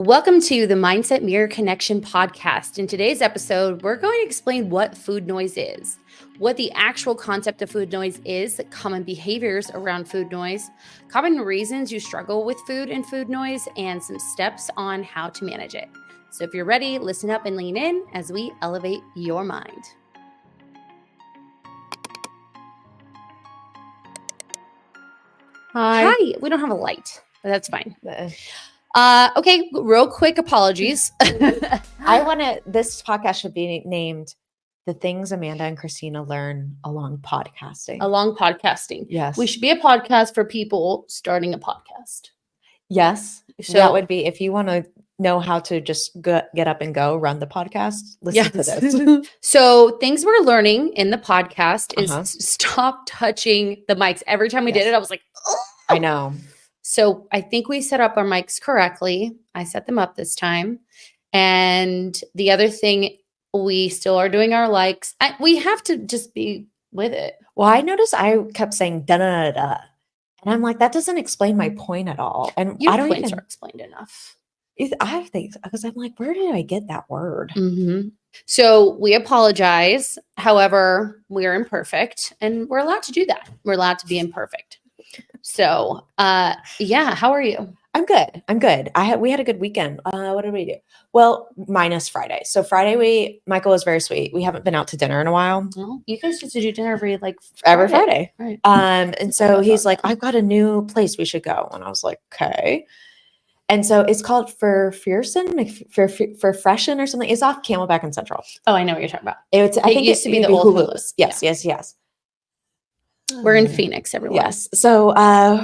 Welcome to the Mindset Mirror Connection podcast. In today's episode, we're going to explain what food noise is, what the actual concept of food noise is, common behaviors around food noise, common reasons you struggle with food and food noise, and some steps on how to manage it. So if you're ready, listen up and lean in as we elevate your mind. Hi. We don't have a light, but that's fine. Okay, real quick apologies. This podcast should be named The Things Amanda and Christina Learn Along Podcasting. Along podcasting. Yes. We should be a podcast for people starting a podcast. Yes. So that would be, if you want to know how to just get up and go run the podcast, listen to this. So things we're learning in the podcast is stop touching the mics. Every time we did it, I was like, oh. I know. So I think we set up our mics correctly. I set them up this time. And the other thing, we still are doing our likes. We have to just be with it. Well, I noticed I kept saying da da da da. And I'm like, that doesn't explain my point at all. And Your I don't points even are explained enough. I think, because I'm like, where did I get that word? Mm-hmm. So we apologize. However, we are imperfect and we're allowed to do that. We're allowed to be imperfect. So, how are you? I'm good. We had a good weekend. What did we do? Well, minus Friday. So Friday, Michael was very sweet. We haven't been out to dinner in a while. Well, you guys used to do dinner every Friday. Right. And so he's like, I've got a new place we should go. And I was like, okay. And so it's called for Freshen or something. It's off Camelback and Central. Oh, I know what you're talking about. I think it used to be the old Hulu's. Yes. We're in Phoenix, everyone. Yes. So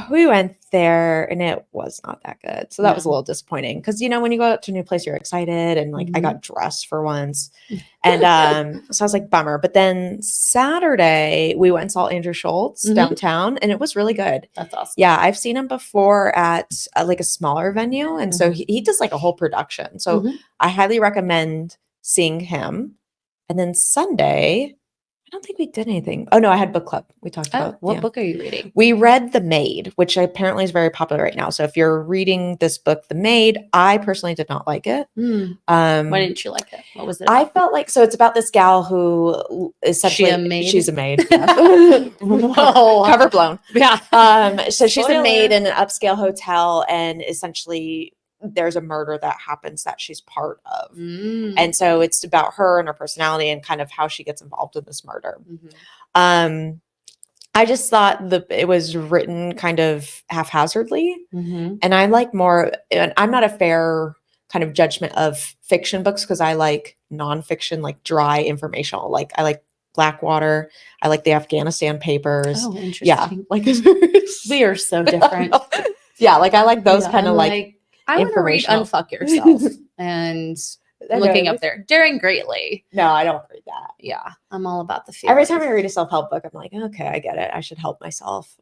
we went there and it was not that good. So that was a little disappointing because, when you go out to a new place, you're excited. And I got dressed for once. And so I was like, bummer. But then Saturday, we went and saw Andrew Schultz downtown and it was really good. That's awesome. Yeah. I've seen him before at a smaller venue. And so he does a whole production. So I highly recommend seeing him. And then Sunday, I don't think we did anything. Oh, no, I had book club. We talked about. What book are you reading? We read The Maid, which apparently is very popular right now. So if you're reading this book, The Maid, I personally did not like it. Why didn't you like it? What was it? I felt like, so it's about this gal who essentially, she's a maid. Whoa. Cover blown. Yeah. So she's a maid in an upscale hotel and essentially there's a murder that happens that she's part of. And so it's about her and her personality and kind of how she gets involved in this murder. I just thought it was written kind of haphazardly. And I like more, and I'm not a fair kind of judgment of fiction books because I like nonfiction, like dry informational. I like Blackwater. I like the Afghanistan Papers. Oh, interesting. Yeah. We are so different. Yeah. I like those kind of I want to read Unfuck Yourself and looking up there. Daring Greatly. No, I don't read that. Yeah. I'm all about the feeling. Every time I read a self-help book, I'm like, okay, I get it. I should help myself.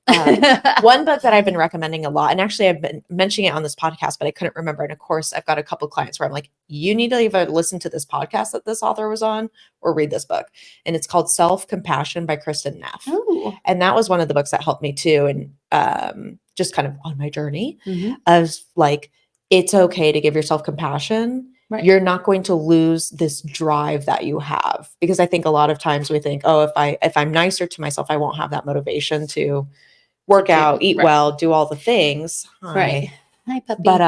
One book that I've been recommending a lot, and actually I've been mentioning it on this podcast, but I couldn't remember. And of course, I've got a couple clients where I'm like, you need to either listen to this podcast that this author was on or read this book. And it's called Self-Compassion by Kristen Neff. Ooh. And that was one of the books that helped me too. And just kind of on my journey of it's okay to give yourself compassion. Right. You're not going to lose this drive that you have, because I think a lot of times we think, oh, if I'm nicer to myself, I won't have that motivation to work out, eat well, do all the things. Right. Hi, puppy. But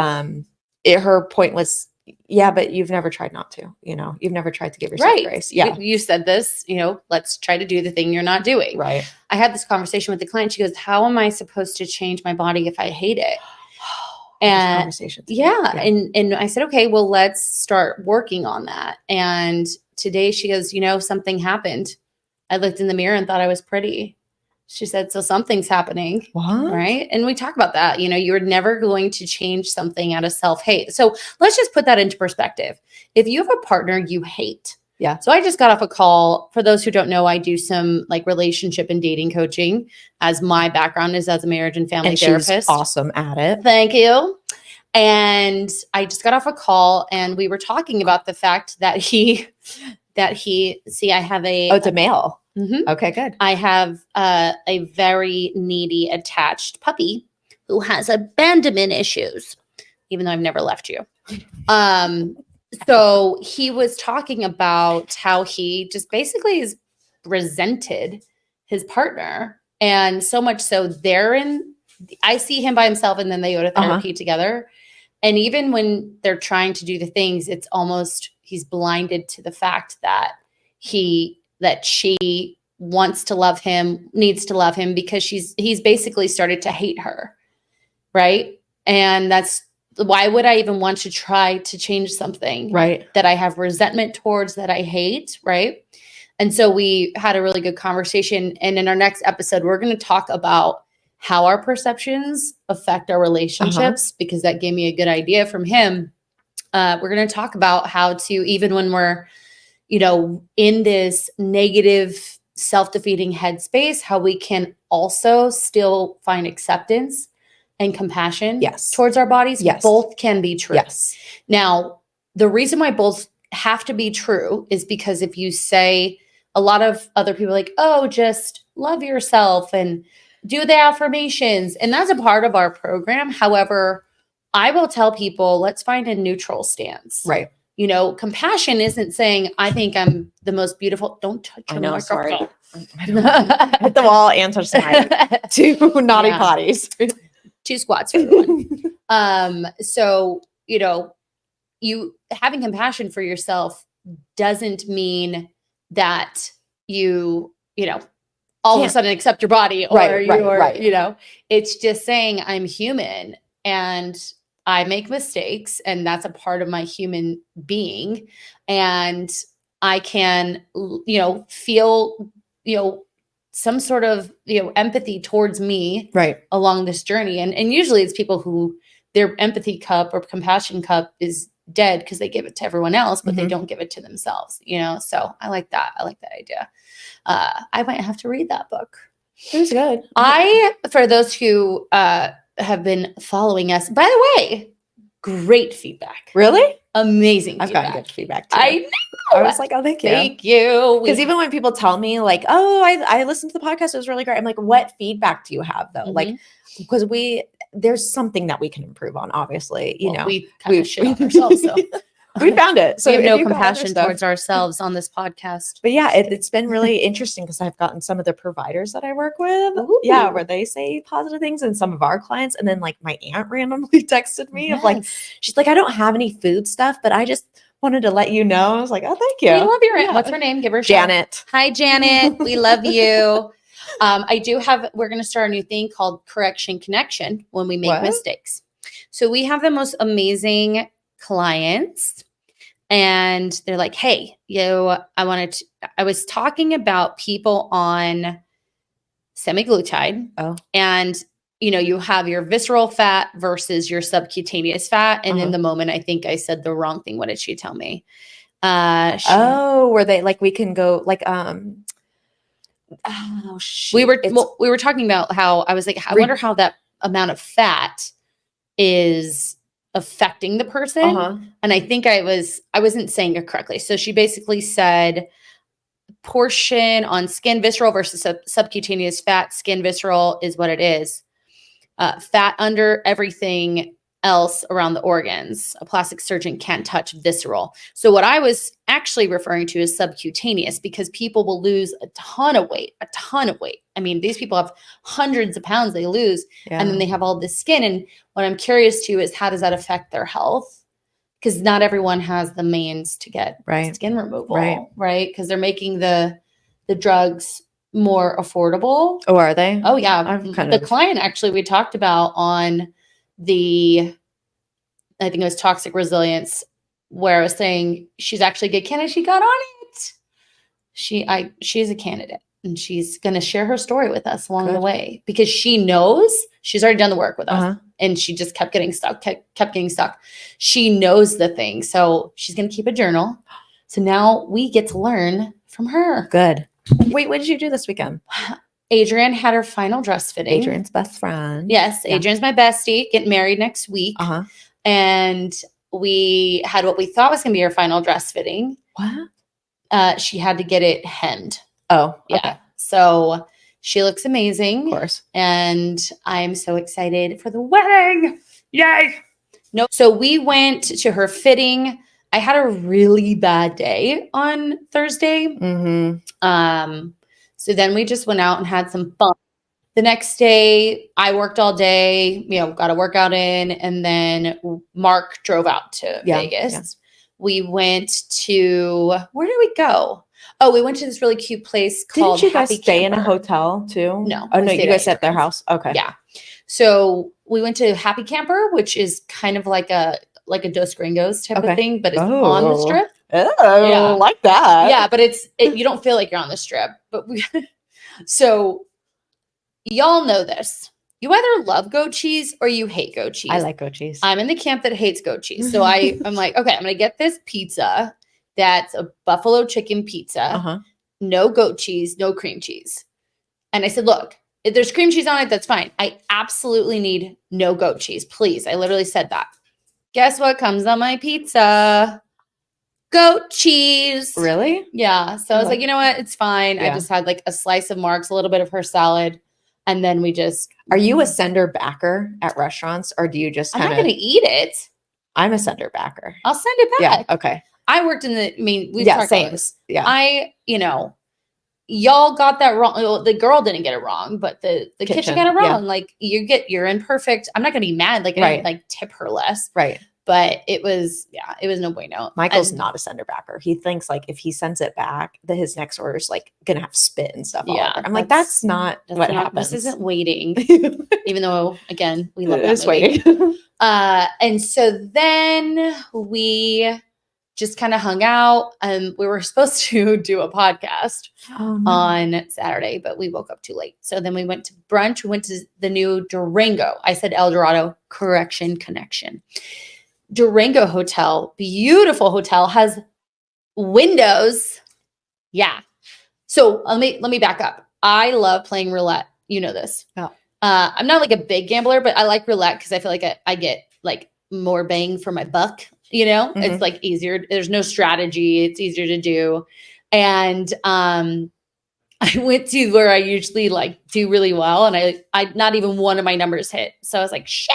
her point was, yeah, but you've never tried not to. You've never tried to give yourself grace. Yeah, you said this. Let's try to do the thing you're not doing. Right. I had this conversation with the client. She goes, "How am I supposed to change my body if I hate it?" And conversations. Yeah. And I said, okay, well, let's start working on that. And today she goes, something happened. I looked in the mirror and thought I was pretty. She said, so something's happening. What? Right. And we talk about that. You're never going to change something out of self-hate. So let's just put that into perspective. If you have a partner you hate. Yeah. So I just got off a call. For those who don't know, I do some relationship and dating coaching, as my background is as a marriage and family therapist. She's awesome at it. Thank you. And I just got off a call and we were talking about the fact that I have it's a male. Okay, good. I have a very needy attached puppy who has abandonment issues. even though I've never left you. So he was talking about how he just basically is resented his partner. And so much so I see him by himself and then they go to therapy together. And even when they're trying to do the things, it's almost he's blinded to the fact that she wants to love him, needs to love him because he's basically started to hate her. Right. And that's why would I even want to try to change something that I have resentment towards, that I hate. Right. And so we had a really good conversation. And in our next episode, we're going to talk about how our perceptions affect our relationships, because that gave me a good idea from him. We're going to talk about how to, even when we're, in this negative, self-defeating headspace, how we can also still find acceptance and compassion towards our bodies. Both can be true. Now, the reason why both have to be true is because if you say, a lot of other people are like, oh, just love yourself and do the affirmations. And that's a part of our program. However, I will tell people, let's find a neutral stance. Right. Compassion isn't saying, I think I'm the most beautiful. Don't touch your microphone. Hit the wall and touch the mic. 2 naughty potties. 2 squats for everyone. So, you having compassion for yourself doesn't mean that you all of a sudden accept your body or it's just saying I'm human and I make mistakes and that's a part of my human being. And I can, feel, some sort of, empathy towards me along this journey. And usually it's people who their empathy cup or compassion cup is dead because they give it to everyone else, but they don't give it to themselves, So I like that. I like that idea. I might have to read that book. It was good. For those who have been following us, by the way, great feedback. Really? Amazing I've gotten good feedback too. I know. I was like, oh, thank you. Thank you. Because even when people tell me like, oh, I listened to the podcast, it was really great. I'm like, what feedback do you have though? Like, because there's something that we can improve on, obviously, we kind of shit on ourselves. So we found it. So we have no compassion towards ourselves on this podcast. But yeah, it's been really interesting because I've gotten some of the providers that I work with. Ooh. Yeah, where they say positive things and some of our clients. And then like my aunt randomly texted me of like, she's like, I don't have any food stuff, but I just wanted to let you know. I was like, oh, thank you. We love your aunt. What's her name? Give her a Janet. Shout. Hi, Janet. We love you. We're going to start a new thing called Correction Connection when we make mistakes. So we have the most amazing clients and they're like, hey, I was talking about people on semaglutide. Oh. And, you have your visceral fat versus your subcutaneous fat. And in the moment, I think I said the wrong thing. What did she tell me? Were they like, we can go like, we were talking about how I was like, I wonder how that amount of fat is affecting the person. And I think I wasn't saying it correctly. So she basically said portion on skin visceral versus subcutaneous fat. Skin visceral is what it is. Fat under everything else around the organs. A plastic surgeon can't touch visceral. So what I was actually referring to is subcutaneous because people will lose a ton of weight. I mean, these people have hundreds of pounds they lose and then they have all this skin. And what I'm curious to is how does that affect their health? Because not everyone has the means to get skin removal, right? Because they're making the drugs more affordable. Oh, are they? Oh, yeah. The client actually we talked about on I think it was toxic resilience, where I was saying she's actually a good candidate. She got on it. She's a candidate and she's going to share her story with us along the way because she knows she's already done the work with us and she just kept getting stuck, kept getting stuck. She knows the thing. So she's going to keep a journal. So now we get to learn from her. Good. Wait, what did you do this weekend? Adrienne had her final dress fitting. Adrienne's best friend. Yes, Adrienne's my bestie. Getting married next week. And we had what we thought was going to be her final dress fitting. What? She had to get it hemmed. Oh, yeah. Okay. So she looks amazing. Of course. And I'm so excited for the wedding. Yay. No. So we went to her fitting. I had a really bad day on Thursday. So then we just went out and had some fun. The next day, I worked all day, got a workout in, and then Mark drove out to Vegas. Yeah. We went to, where did we go? Oh, we went to this really cute place called Didn't you Happy guys stay Camper. in a hotel too? No. Oh, no, you guys at their house? Okay. Yeah. So we went to Happy Camper, which is kind of like a Dos Gringos type of thing, but it's on the strip. Oh, yeah. Like that. Yeah, but you don't feel like you're on the strip. But so y'all know this. You either love goat cheese or you hate goat cheese. I like goat cheese. I'm in the camp that hates goat cheese. So I'm like, okay, I'm going to get this pizza that's a buffalo chicken pizza, no goat cheese, no cream cheese. And I said, look, if there's cream cheese on it, that's fine. I absolutely need no goat cheese, please. I literally said that. Guess what comes on my pizza? Goat cheese. Really? Yeah. So I was like, you know what? It's fine. Yeah. I just had like a slice of Mark's, a little bit of her salad. And then we just. Are you a sender backer at restaurants, or do you just I'm not going to eat it. I'm a sender backer. I'll send it back. Yeah. Okay. I worked in we've talked about this. Yeah. Y'all got that wrong. Well, the girl didn't get it wrong, but the kitchen got it wrong. Yeah. Like you're imperfect. I'm not going to be mad. Like I didn't tip her less. Right. But it was no bueno. Michael's not a sender backer. He thinks like if he sends it back, that his next order is like gonna have spit and stuff all over. I'm like, that's not what happens. This isn't waiting. Even though, again, we love that it's movie. Waiting. And so then we just kind of hung out. We were supposed to do a podcast on Saturday, but we woke up too late. So then we went to brunch. We went to the new Durango. I said El Dorado, connection. Durango Hotel, beautiful hotel, has windows. Yeah. So let me back up. I love playing roulette. You know this. Oh. I'm not like a big gambler, but I like roulette because I feel like I get like more bang for my buck. It's like easier. There's no strategy. It's easier to do. And I went to where I usually like do really well, and I not even one of my numbers hit. So I was like, shit.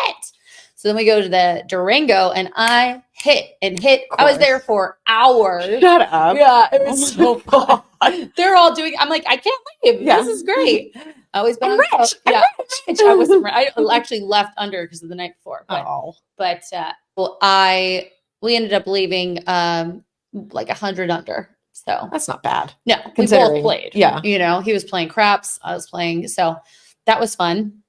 So then we go to the Durango, and I hit and hit. I was there for hours. Shut up. Yeah, it was so fun. They're all doing. I'm like, I can't leave. Yeah. This is great. I always been rich. Yeah, rich. I wasn't. I actually left under because of the night before. But we ended up leaving like 100 under. So that's not bad. No, we both played. Yeah, he was playing craps. I was playing. So that was fun.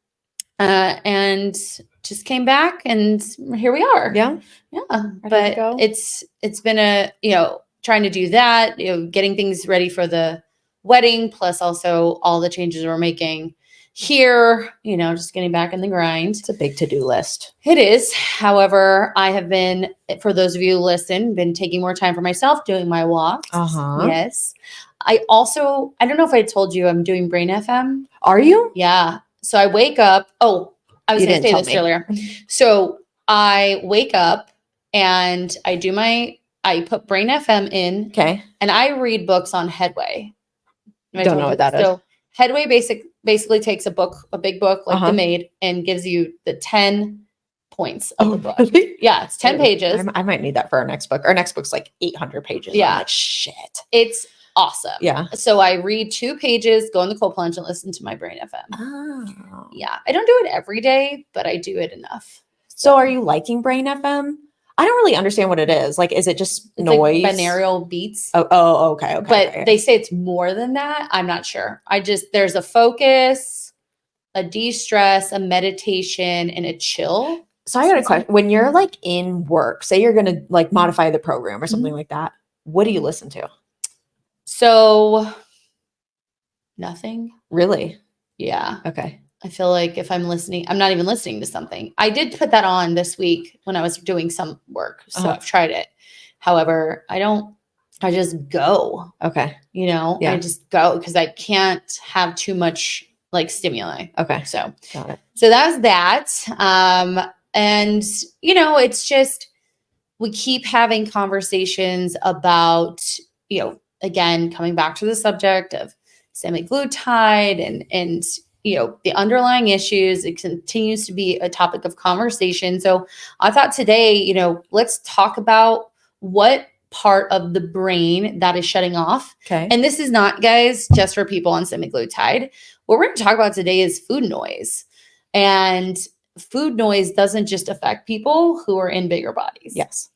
And just came back, and here we are. Yeah. But it's been trying to do that, getting things ready for the wedding, plus also all the changes we're making here, just getting back in the grind. It's a big to-do list. It is. However, I have been, for those of you who listen, been taking more time for myself, doing my walks. Yes. I don't know if I told you I'm doing Brain FM. Are you? Yeah. So I wake up. Oh, I was going to say this earlier. So I wake up and I put Brain FM in. Okay. And I read books on Headway. Don't know what that is. So Headway basically takes a big book like The Maid, and gives you the 10 points of the book. Really? Yeah, it's 10 pages. I might need that for our next book. Our next book's like 800 pages. Yeah. I'm like, shit. It's awesome. Yeah. So I read 2 pages, go in the cold plunge, and listen to my Brain FM. Oh. Yeah. I don't do it every day, but I do it enough. So are you liking Brain FM? I don't really understand what it is. Like, is it just noise? Like binaural beats. Oh, okay. But they say it's more than that. I'm not sure. There's a focus, a de-stress, a meditation, and a chill. So I got a question. When you're like in work, say you're going to like modify the program or something like that, what do you listen to? So nothing. Really? Yeah. Okay. I feel like if I'm listening, I'm not even listening to something. I did put that on this week when I was doing some work. So I've tried it. However, I just go. Okay. I just go because I can't have too much like stimuli. Okay. So got it. So that's that. And it's just, we keep having conversations about, again, coming back to the subject of semaglutide and the underlying issues. It continues to be a topic of conversation. So I thought today, let's talk about what part of the brain that is shutting off. Okay. And this is not, guys, just for people on semaglutide. What we're going to talk about today is food noise. And food noise doesn't just affect people who are in bigger bodies. Yes.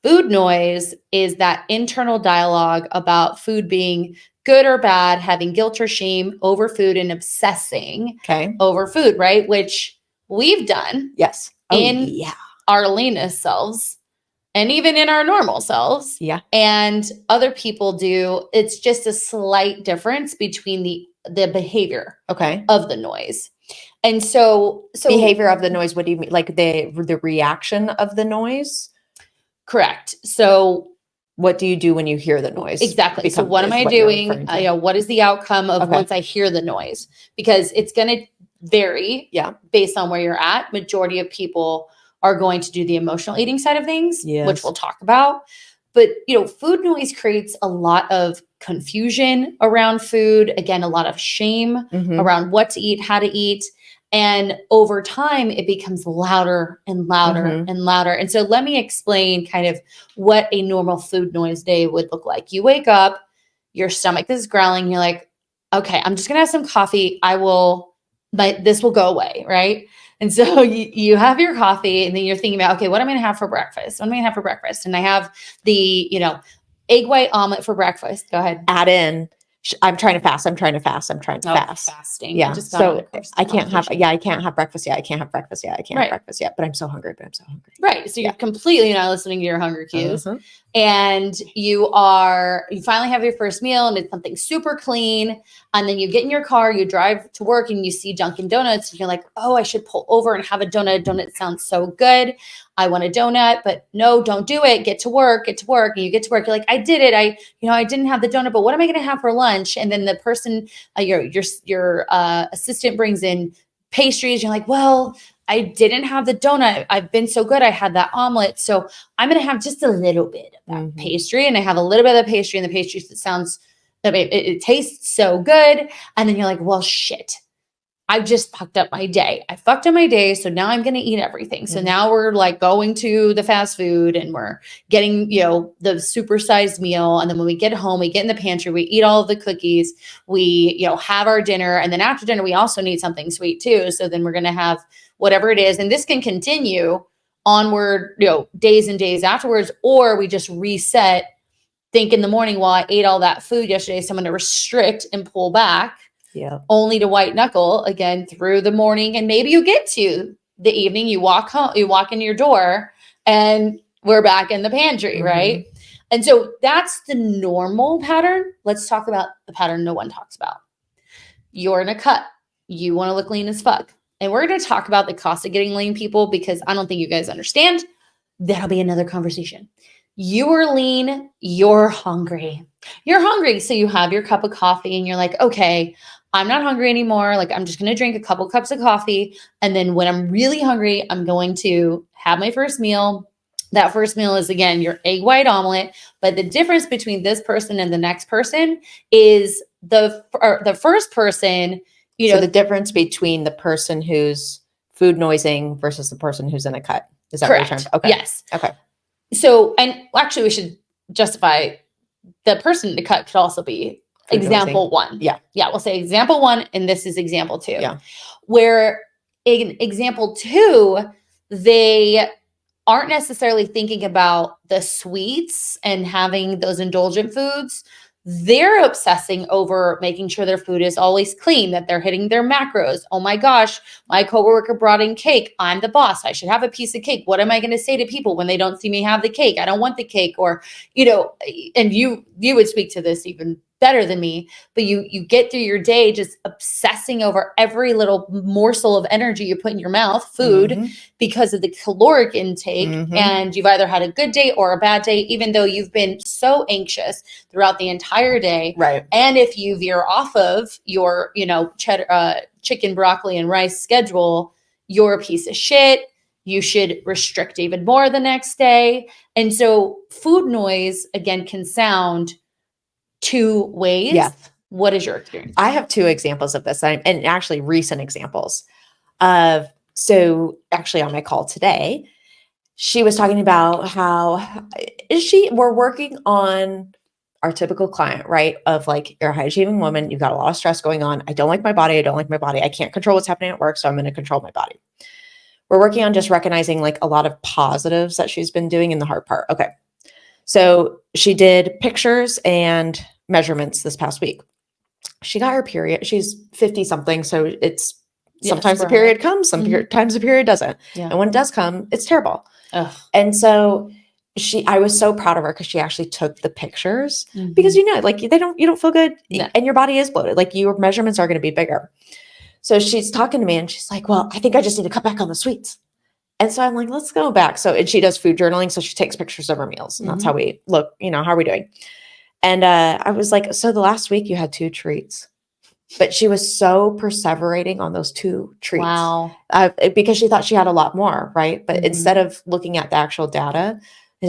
Food noise is that internal dialogue about food being good or bad, having guilt or shame over food, and obsessing over food, right? Which we've done in our leanest selves and even in our normal selves. Yeah. And other people do. It's just a slight difference between the behavior of the noise. And so behavior of the noise, what do you mean? Like the reaction of the noise? Correct. So what do you do when you hear the noise? Exactly. So what am I doing? What is the outcome of once I hear the noise? Because it's going to vary based on where you're at. Majority of people are going to do the emotional eating side of things, which we'll talk about. But, food noise creates a lot of confusion around food. Again, a lot of shame around what to eat, how to eat. And over time, it becomes louder and louder and louder. And so let me explain kind of what a normal food noise day would look like. You wake up, your stomach is growling. You're like, okay, I'm just going to have some coffee. This will go away, right? And so you have your coffee, and then you're thinking about, okay, what am I going to have for breakfast? What am I going to have for breakfast? And I have the, egg white omelet for breakfast. Go ahead. Add in, I'm trying to fast. Fasting. Yeah. So I can't have breakfast yet. I can't have breakfast yet, but I'm so hungry. Right. So you're completely not listening to your hunger cues. And you finally have your first meal, and it's something super clean. And then you get in your car, you drive to work, and you see Dunkin' Donuts, and you're like, oh, I should pull over and have a donut. Donut sounds so good. I want a donut, but no, don't do it. Get to work. And you get to work. You're like, I did it. I didn't have the donut, but what am I going to have for lunch? And then the person, your assistant brings in pastries. You're like, well, I didn't have the donut. I've been so good. I had that omelet. So I'm going to have just a little bit of that pastry. And I have a little bit of the pastry, and the pastry it tastes so good. And then you're like, well, shit. I just fucked up my day. So now I'm going to eat everything. So now we're like going to the fast food, and we're getting, the supersized meal. And then when we get home, we get in the pantry, we eat all of the cookies, we, have our dinner. And then after dinner, we also need something sweet too. So then we're going to have whatever it is. And this can continue onward, days and days afterwards, or we just reset, think in the morning, well, I ate all that food yesterday, so I'm going to restrict and pull back. Yeah. Only to white knuckle again through the morning. And maybe you get to the evening, you walk home, you walk in your door, and we're back in the pantry, right? And so that's the normal pattern. Let's talk about the pattern no one talks about. You're in a cut. You want to look lean as fuck. And we're going to talk about the cost of getting lean, people, because I don't think you guys understand. That'll be another conversation. You are lean. You're hungry. So you have your cup of coffee, and you're like, okay, I'm not hungry anymore. Like, I'm just going to drink a couple cups of coffee. And then when I'm really hungry, I'm going to have my first meal. That first meal is, again, your egg white omelet. But the difference between this person and the next person is the first person, So the difference between the person who's food noising versus the person who's in a cut. Is that correct? What you're trying to? Okay. Yes. Okay. So, and actually we should justify the person in the cut could also be example one. Yeah. We'll say example one, and this is example two. Yeah. Where in example two, they aren't necessarily thinking about the sweets and having those indulgent foods. They're obsessing over making sure their food is always clean, that they're hitting their macros. Oh my gosh, my coworker brought in cake. I'm the boss. I should have a piece of cake. What am I going to say to people when they don't see me have the cake? I don't want the cake. Or, and you would speak to this even better than me, but you get through your day just obsessing over every little morsel of energy you put in your mouth, food, because of the caloric intake. And you've either had a good day or a bad day, even though you've been so anxious throughout the entire day. Right. And if you veer off of your, cheddar, chicken, broccoli, and rice schedule, you're a piece of shit. You should restrict even more the next day. And so food noise, again, can sound two ways. Yes. What is your experience? I have 2 examples of this, and actually recent examples of. So actually on my call today, she was talking about how we're working on our typical client, right? Of like, you're a high achieving woman. You've got a lot of stress going on. I don't like my body. I don't like my body. I can't control what's happening at work. So I'm going to control my body. We're working on just recognizing like a lot of positives that she's been doing in the hard part. Okay. So she did pictures and measurements this past week. She got her period. She's 50 something. So it's sometimes the period comes, sometimes the period doesn't. Yeah. And when it does come, it's terrible. Ugh. And so I was so proud of her because she actually took the pictures because, like you don't feel good and your body is bloated. Like your measurements are going to be bigger. So she's talking to me and she's like, well, I think I just need to cut back on the sweets. And so I'm like, let's go back. So, and she does food journaling. So she takes pictures of her meals and that's how we look, how are we doing? And I was like, so the last week you had 2 treats, but she was so perseverating on those 2 treats. Wow. Because she thought she had a lot more, right? But instead of looking at the actual data,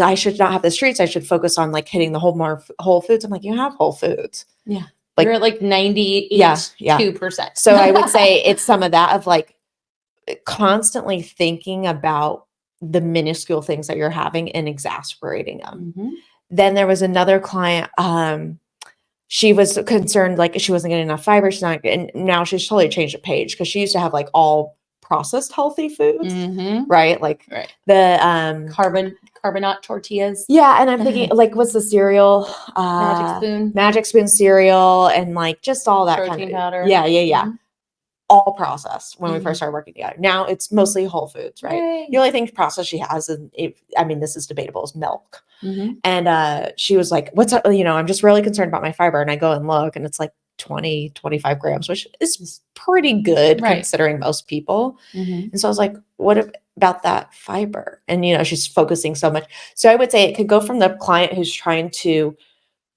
I should not have the treats. I should focus on like hitting the whole foods. I'm like, you have whole foods. Yeah. Like, you're at like 92%. So I would say it's some of that of like constantly thinking about the minuscule things that you're having and exasperating them. Then there was another client, she was concerned like she wasn't getting enough fiber. And now she's totally changed the page because she used to have like all processed healthy foods, right? Like the carbonate tortillas. Yeah. And I'm thinking like, what's the cereal? Magic Spoon cereal and like just all that protein kind of powder. Yeah. All processed when we first started working together. Now it's mostly whole foods, right? Yay. The only thing processed she has, and this is debatable, is milk. And she was like, what's up? I'm just really concerned about my fiber. And I go and look and it's like 20, 25 grams, which is pretty good considering most people. And so I was like, what about that fiber? And, she's focusing so much. So I would say it could go from the client who's trying to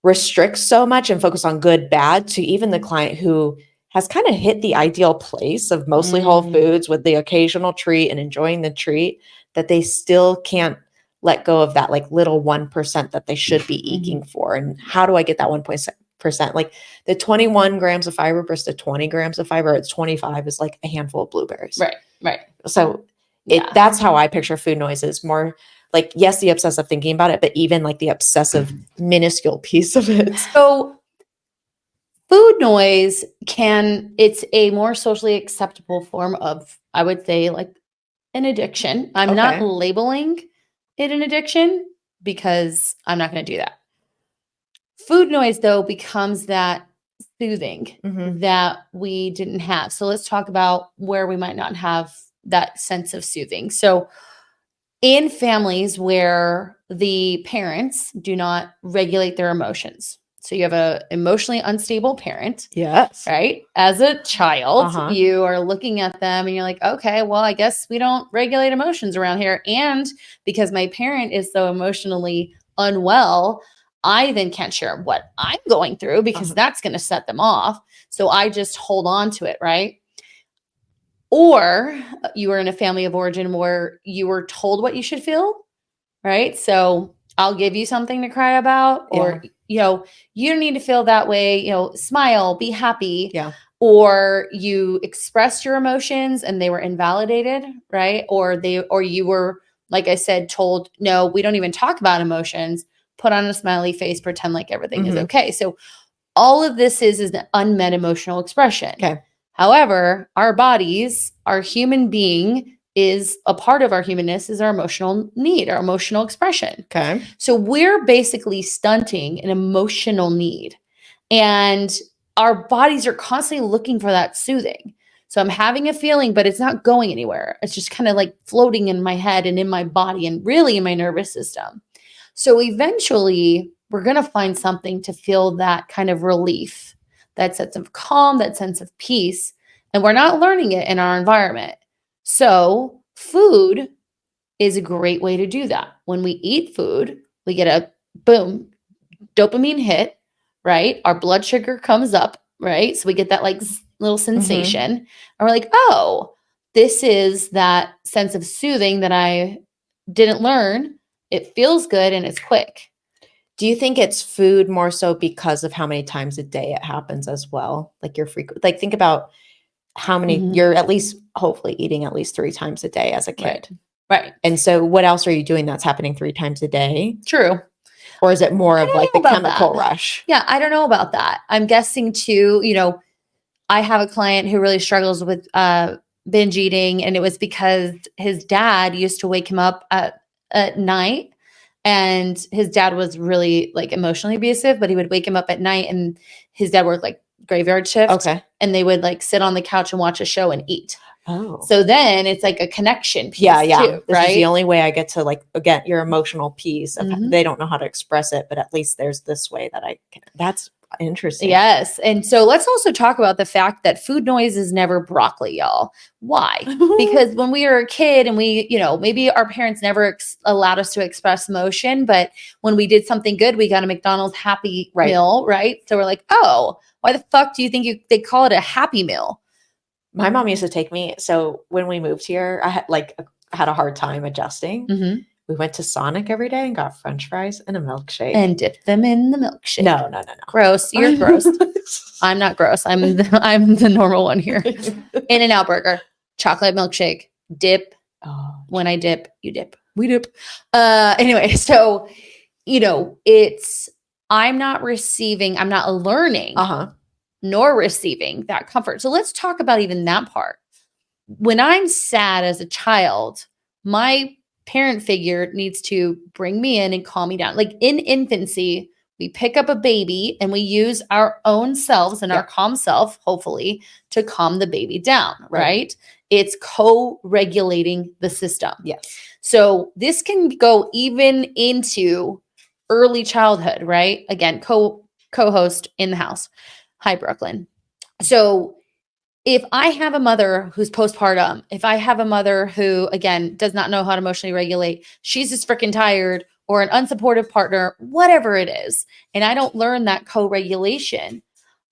restrict so much and focus on good, bad, to even the client who has kind of hit the ideal place of mostly whole foods with the occasional treat and enjoying the treat, that they still can't let go of that like little 1% that they should be eking for. And how do I get that 1%? Like the 21 grams of fiber versus the 20 grams of fiber, it's 25 is like a handful of blueberries. Right. So that's how I picture food noises. More like, yes, the obsessive thinking about it, but even like the obsessive minuscule piece of it. So food noise it's a more socially acceptable form of, I would say, like an addiction. I'm not labeling it an addiction because I'm not going to do that. Food noise, though, becomes that soothing that we didn't have. So let's talk about where we might not have that sense of soothing. So in families where the parents do not regulate their emotions, so you have a emotionally unstable parent. Yes. Right? As a child, you are looking at them and you're like, okay, well, I guess we don't regulate emotions around here. And because my parent is so emotionally unwell, I then can't share what I'm going through because that's going to set them off. So I just hold on to it, right? Or you were in a family of origin where you were told what you should feel, right? So I'll give you something to cry about, or, you don't need to feel that way, smile, be happy. Yeah. Or you expressed your emotions and they were invalidated, right? Or you were, like I said, told, no, we don't even talk about emotions, put on a smiley face, pretend like everything is okay. So all of this is an unmet emotional expression. Okay. However, our bodies, our human being is a part of our humanness is our emotional need, our emotional expression. Okay. So we're basically stunting an emotional need. And our bodies are constantly looking for that soothing. So I'm having a feeling, but it's not going anywhere. It's just kind of like floating in my head and in my body and really in my nervous system. So eventually we're going to find something to feel that kind of relief, that sense of calm, that sense of peace. And we're not learning it in our environment. So food is a great way to do that. When we eat food, we get a boom, dopamine hit, right? Our blood sugar comes up, right? So we get that like little sensation. And we're like, oh, this is that sense of soothing that I didn't learn. It feels good and it's quick. Do you think it's food more so because of how many times a day it happens as well? Like you're frequent, like think about how many you're at least hopefully eating at least 3 times a day as a kid. Right. And so what else are you doing that's happening 3 times a day? True. Or is it more of like the chemical rush? Yeah, I don't know about that. I'm guessing too, I have a client who really struggles with binge eating, and it was because his dad used to wake him up at night, and his dad was really like emotionally abusive, but he would wake him up at night, and his dad worked like graveyard shift. Okay. And they would like sit on the couch and watch a show and eat. Oh. So then it's like a connection piece too, This right? is the only way I get to like get your emotional piece of they don't know how to express it, but at least there's this way that I can. That's interesting. Yes. And so let's also talk about the fact that food noise is never broccoli, y'all. Why? Because when we were a kid and we, maybe our parents never allowed us to express emotion, but when we did something good, we got a McDonald's Happy Meal, right? So we're like, oh, why the fuck do you think they call it a Happy Meal? My mom used to take me. So when we moved here, I had a hard time adjusting. We went to Sonic every day and got French fries and a milkshake. And dipped them in the milkshake. No. Gross. You're gross. I'm not gross. I'm the normal one here. In-N-Out Burger, chocolate milkshake, dip. Oh, when I dip, you dip. We dip. Anyway, so, I'm not learning nor receiving that comfort. So let's talk about even that part. When I'm sad as a child, my parent figure needs to bring me in and calm me down. Like in infancy, we pick up a baby and we use our own selves and our calm self, hopefully, to calm the baby down, right? It's co-regulating the system. Yes. So this can go even into early childhood, right? Again, co-host in the house. Hi, Brooklyn. So if I have a mother who's postpartum, if I have a mother who, again, does not know how to emotionally regulate, she's just freaking tired, or an unsupportive partner, whatever it is, and I don't learn that co-regulation,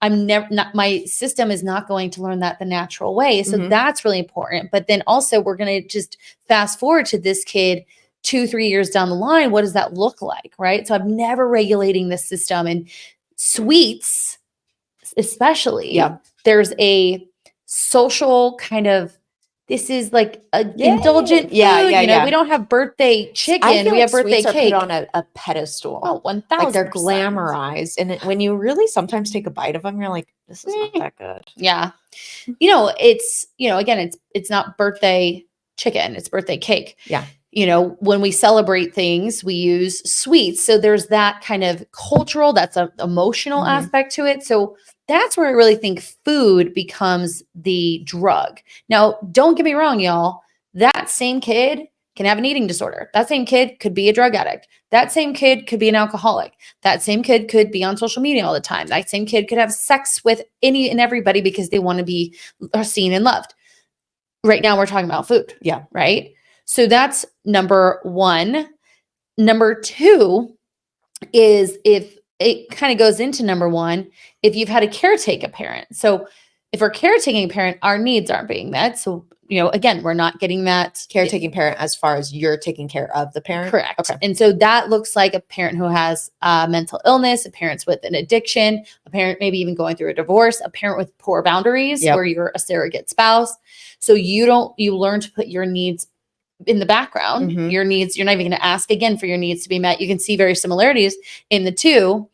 my system is not going to learn that the natural way. So that's really important. But then also we're going to just fast forward to this kid 2-3 years down the line. What does that look like? Right. So I'm never regulating the system, and sweets, especially, there's a social kind of, this is like an indulgent food. We don't have birthday chicken. We have birthday cake. Are put on a pedestal. Oh, 1,000%. Like they're glamorized. And when you really sometimes take a bite of them, you're like, this is not that good. Yeah. It's, again, it's not birthday chicken. It's birthday cake. Yeah. When we celebrate things, we use sweets. So there's that kind of cultural, that's an emotional aspect to it. So that's where I really think food becomes the drug. Now, don't get me wrong, y'all. That same kid can have an eating disorder. That same kid could be a drug addict. That same kid could be an alcoholic. That same kid could be on social media all the time. That same kid could have sex with any and everybody because they want to be seen and loved. Right now, we're talking about food. Yeah. Right? So that's number one. Number two is, if it kind of goes into number one, if you've had a caretaker parent. So if we're caretaking parent, our needs aren't being met. So, again, we're not getting that caretaking parent as far as you're taking care of the parent. Correct. Okay. And so that looks like a parent who has mental illness, a parent with an addiction, a parent maybe even going through a divorce, a parent with poor boundaries where you're a surrogate spouse. So you learn to put your needs in the background, your needs, you're not even going to ask again for your needs to be met. You can see very similarities in the two.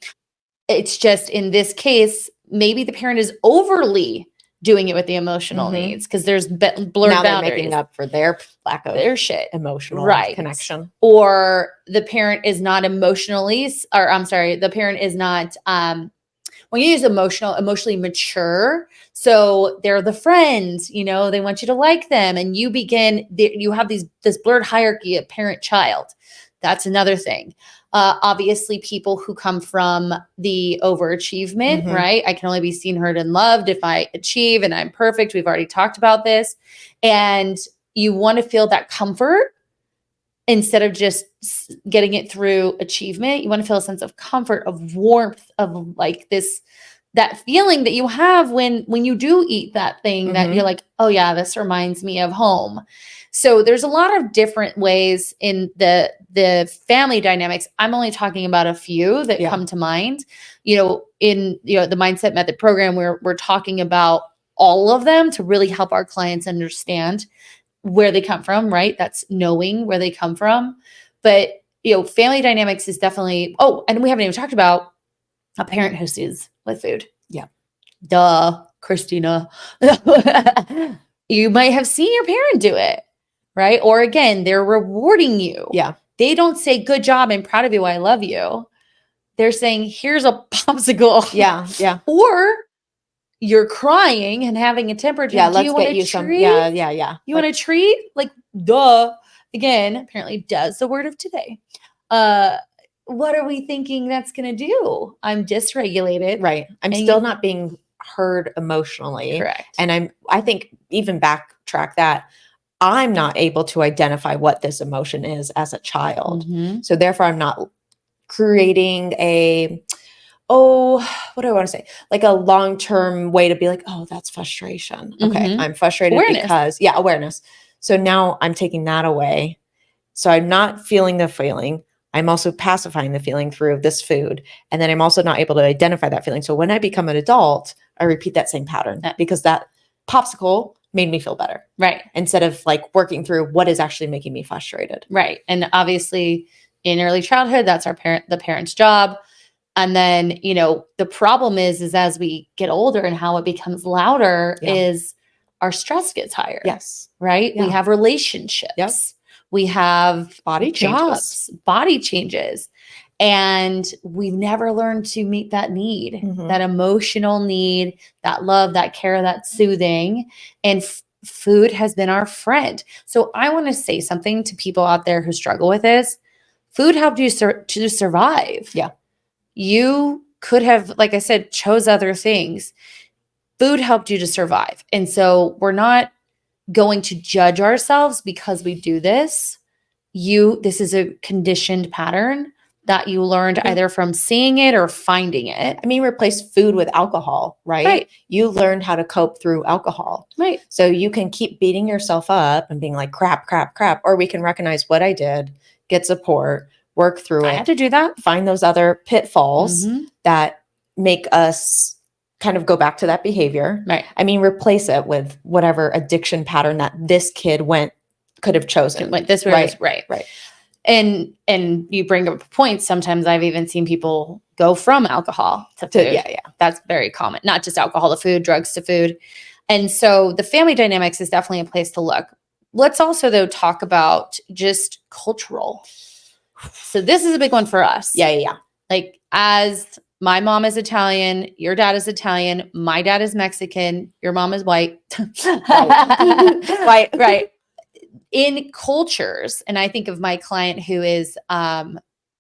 It's just in this case, maybe the parent is overly doing it with the emotional needs because there's blurred now boundaries. They're making up for their lack of their shit, emotional connection. Or the parent is not the parent is not, when you use emotionally mature. So they're the friends, they want you to like them. And you have this blurred hierarchy of parent-child. That's another thing. Obviously, people who come from the overachievement, right? I can only be seen, heard, and loved if I achieve and I'm perfect. We've already talked about this. And you want to feel that comfort instead of just getting it through achievement. You want to feel a sense of comfort, of warmth, of like this that feeling that you have when you do eat that thing that you're Mhm. like, oh yeah, this reminds me of home. So there's a lot of different ways in the family dynamics. I'm only talking about a few that Yeah. come to mind. In the Mindset Method program, we're talking about all of them to really help our clients understand where they come from, right? That's knowing where they come from. But family dynamics is definitely, and we haven't even talked about a parent who sees with food. Yeah. Duh, Christina. You might have seen your parent do it, right? Or again, they're rewarding you. Yeah. They don't say, good job, I'm proud of you, I love you. They're saying, here's a popsicle. Yeah. Yeah. Or you're crying and having a temper tantrum. Yeah. Do Let's you want get a you treat? some. Yeah. Yeah. Yeah. You want a treat? Like, duh. Again, apparently does the word of today. What are we thinking that's going to do? I'm dysregulated. Right. I'm still not being heard emotionally. Correct. And I think even backtrack that, I'm not able to identify what this emotion is as a child. Mm-hmm. So therefore I'm not creating what do I want to say? Like a long-term way to be like, oh, that's frustration. Okay. Mm-hmm. I'm frustrated because awareness. So now I'm taking that away. So I'm not feeling the feeling. I'm also pacifying the feeling through this food. And then I'm also not able to identify that feeling. So when I become an adult, I repeat that same pattern because that popsicle made me feel better. Right. Instead of like working through what is actually making me frustrated. Right. And obviously in early childhood, that's the parent's job. And then, the problem is as we get older and how it becomes louder is our stress gets higher. Yes. Right. Yeah. We have relationships. Yep. We have body jobs, body changes. And we've never learned to meet that need, that emotional need, that love, that care, that soothing. And food has been our friend. So I want to say something to people out there who struggle with this. Food helped you to survive. Yeah. You could have, like I said, chose other things. Food helped you to survive. And so we're not going to judge ourselves because we do this. This is a conditioned pattern that you learned either from seeing it or finding it. I mean, replace food with alcohol, right? You learned how to cope through alcohol. Right. So you can keep beating yourself up and being like, crap, crap, crap. Or we can recognize what I did, get support, work through it. I had to do that. Find those other pitfalls that make us kind of go back to that behavior. Right. I mean, replace it with whatever addiction pattern that this kid could have chosen. Like this was right. And you bring up a point. Sometimes I've even seen people go from alcohol to food. Yeah. That's very common. Not just alcohol to food, drugs to food. And so the family dynamics is definitely a place to look. Let's also, though, talk about just cultural. So this is a big one for us. Yeah. Like, as my mom is Italian, your dad is Italian, my dad is Mexican, your mom is white. White. Right. In cultures, and I think of my client who is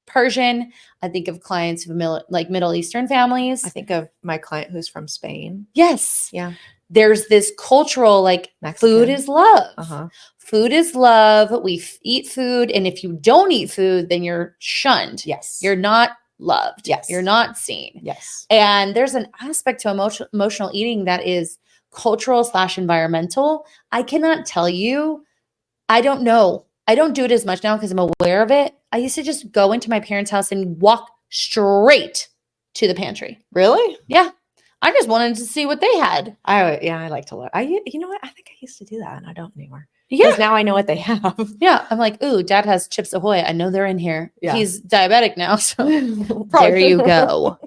Persian. I think of clients of Middle Eastern families. I think of my client who's from Spain. Yes. Yeah. There's this cultural, Mexican. Food is love. Food is love. We eat food. And if you don't eat food, then you're shunned. Yes. You're not loved. Yes. You're not seen. Yes. And there's an aspect to emotional eating that is cultural/environmental. I cannot tell you. I don't know. I don't do it as much now because I'm aware of it. I used to just go into my parents' house and walk straight to the pantry. Really? Yeah. I just wanted to see what they had. I like to look. You know what? I think I used to do that and I don't anymore. Yeah. Because now I know what they have. Yeah. I'm like, ooh, dad has Chips Ahoy. I know they're in here. Yeah. He's diabetic now. So there you go.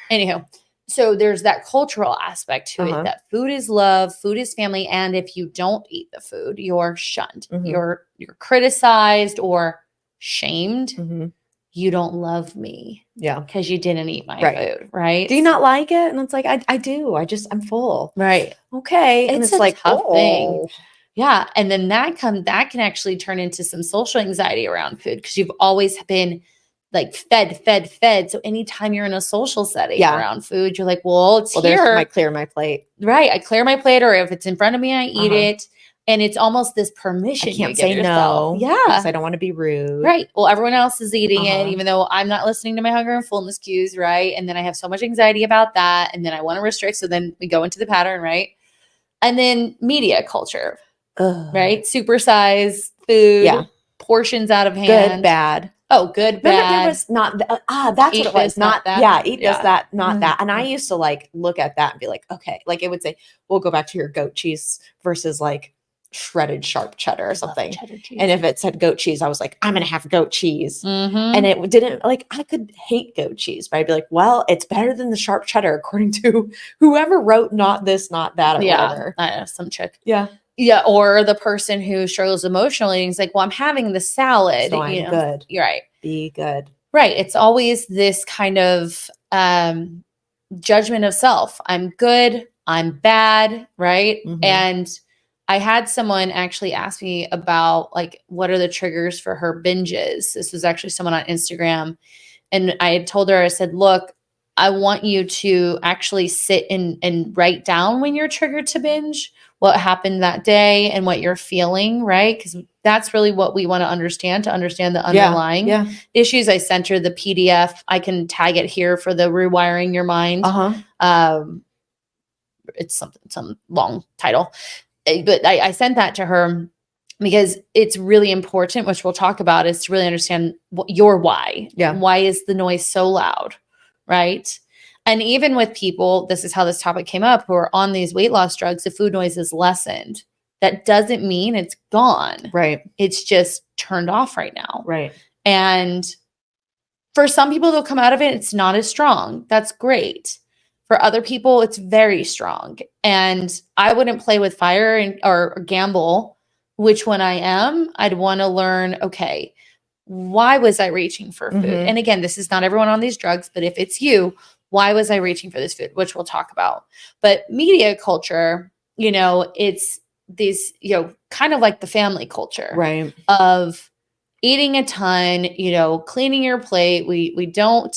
Anyhow, so there's that cultural aspect to it, that food is love, food is family. And if you don't eat the food, you're shunned. You're criticized or shamed. You don't love me. Yeah. Because you didn't eat my food, right? Do you not like it? And it's like, I do. I'm full. Right. Okay. And It's a tough thing. Yeah. And then that can actually turn into some social anxiety around food because you've always been fed. So anytime you're in a social setting around food, you're like, well, it's here. I clear my plate. Right. I clear my plate, or if it's in front of me, I eat it. And it's almost this permission I can't you give say yourself. no. Yeah. Because I don't want to be rude. Right. Well, everyone else is eating it, even though I'm not listening to my hunger and fullness cues, right? And then I have so much anxiety about that. And then I want to restrict. So then we go into the pattern, right? And then media culture, right? Supersize food, portions out of hand. Good, bad. Oh, good, bad. Remember there was not, that's eat what it was. This, not that. Yeah, eat this, that, not that. And I used to like look at that and be like, okay, like it would say, we'll go back to your goat cheese versus like shredded sharp cheddar or something. And if it said goat cheese, I was like, I'm going to have goat cheese. And it didn't, like, I could hate goat cheese, but I'd be like, well, it's better than the sharp cheddar according to whoever wrote not this, not that, or whatever. I know, some chick. Yeah. Yeah. Or the person who struggles emotionally and is like, well, I'm having the salad. So I'm good. You're right. Be good. Right. It's always this kind of judgment of self. I'm good. I'm bad. Right. And I had someone actually ask me about like, what are the triggers for her binges? This was actually someone on Instagram. And I had told her, I said, look, I want you to actually sit and write down when you're triggered to binge, what happened that day and what you're feeling, right? Because that's really what we want to understand the underlying issues. I sent her the PDF. I can tag it here for the rewiring your mind. It's some long title. But I sent that to her because it's really important, which we'll talk about, is to really understand your why. Yeah. Why is the noise so loud, right? And even with people, this is how this topic came up, who are on these weight loss drugs, the food noise is lessened. That doesn't mean it's gone. Right. It's just turned off right now. Right. And for some people, they'll come out of it, it's not as strong. That's great. For other people, it's very strong. And I wouldn't play with fire or gamble which one I am. I'd want to learn, okay, why was I reaching for food? And again, this is not everyone on these drugs, but if it's you, why was I reaching for this food? Which we'll talk about. But media culture, it's these, kind of like the family culture, right? Of eating a ton, cleaning your plate. We don't,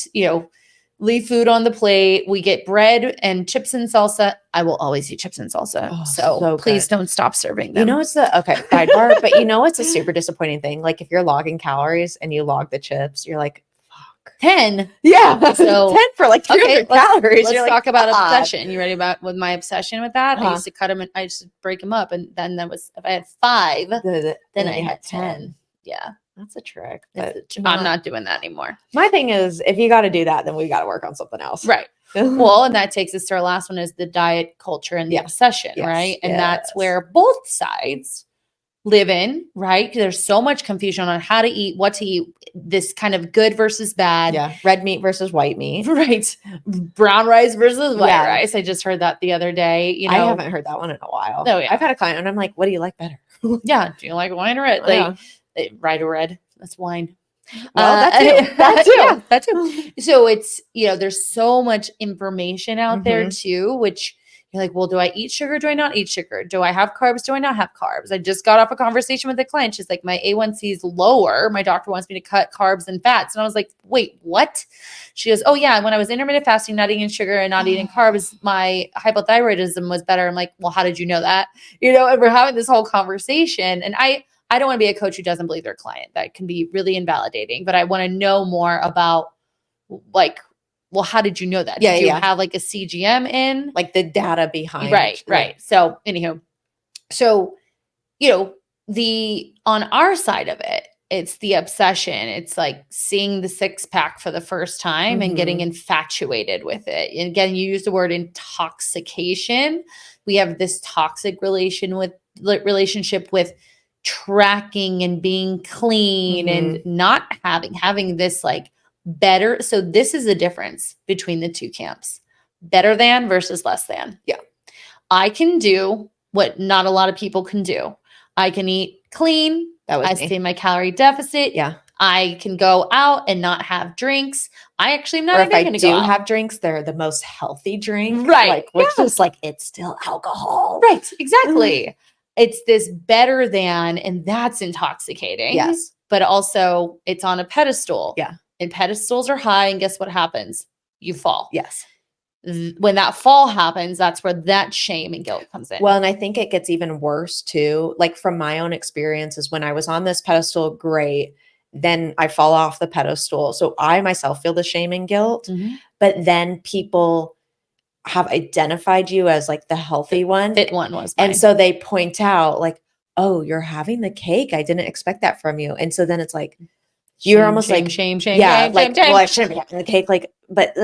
leave food on the plate. We get bread and chips and salsa. I will always eat chips and salsa. Oh, so please don't stop serving them. It's sidebar, but it's a super disappointing thing. Like if you're logging calories and you log the chips, you're like, 10. Yeah. So 10 for like 300 calories. Let's talk about obsession. You ready with my obsession with that? I used to cut them and I used to break them up. And then if I had 5, then I had 10. Yeah. That's a trick. But I'm not doing that anymore. My thing is, if you got to do that, then we got to work on something else. Right. Well, and that takes us to our last one, is the diet culture and the obsession, right? And that's where both sides live in, right? There's so much confusion on how to eat, what to eat, this kind of good versus bad. Yeah. Red meat versus white meat. Right. Brown rice versus white rice. I just heard that the other day. I haven't heard that one in a while. Oh, yeah. I've had a client and I'm like, what do you like better? Yeah. Do you like wine or red? White or red? That's wine. Well, that too. So it's, there's so much information out there too, which you're like, well, do I eat sugar? Do I not eat sugar? Do I have carbs? Do I not have carbs? I just got off a conversation with a client. She's like, my A1C is lower. My doctor wants me to cut carbs and fats. And I was like, wait, what? She goes, oh yeah. When I was intermittent fasting, not eating sugar and not eating carbs, my hypothyroidism was better. I'm like, well, how did you know that? And we're having this whole conversation. And I don't want to be a coach who doesn't believe their client. That can be really invalidating, but I want to know more about like, well, how did you know that? Did you have like a CGM in? Like the data behind. Right. So anywho, on our side of it, it's the obsession. It's like seeing the 6-pack for the first time and getting infatuated with it. And again, you use the word intoxication. We have this toxic relationship with tracking and being clean and not having this like better. So this is the difference between the two camps: better than versus less than. Yeah. I can do what not a lot of people can do. I can eat clean. I stay in my calorie deficit. Yeah. I can go out and not have drinks. I actually am not even going to go out. If I do have drinks, they're the most healthy drink. Right. Like, which is like, it's still alcohol. Right. Exactly. It's this better than, and that's intoxicating. Yes. But also it's on a pedestal. Yeah. And pedestals are high. And guess what happens? You fall. Yes. when that fall happens, that's where that shame and guilt comes in. Well, and I think it gets even worse too. Like from my own experiences, when I was on this pedestal, great. Then I fall off the pedestal. So I myself feel the shame and guilt, but then people have identified you as like the healthy one. Fit one was mine. And so they point out like, oh, you're having the cake. I didn't expect that from you. And so then it's like, you're almost like, shame, yeah, like, shame. well, I shouldn't be having the cake. Like, but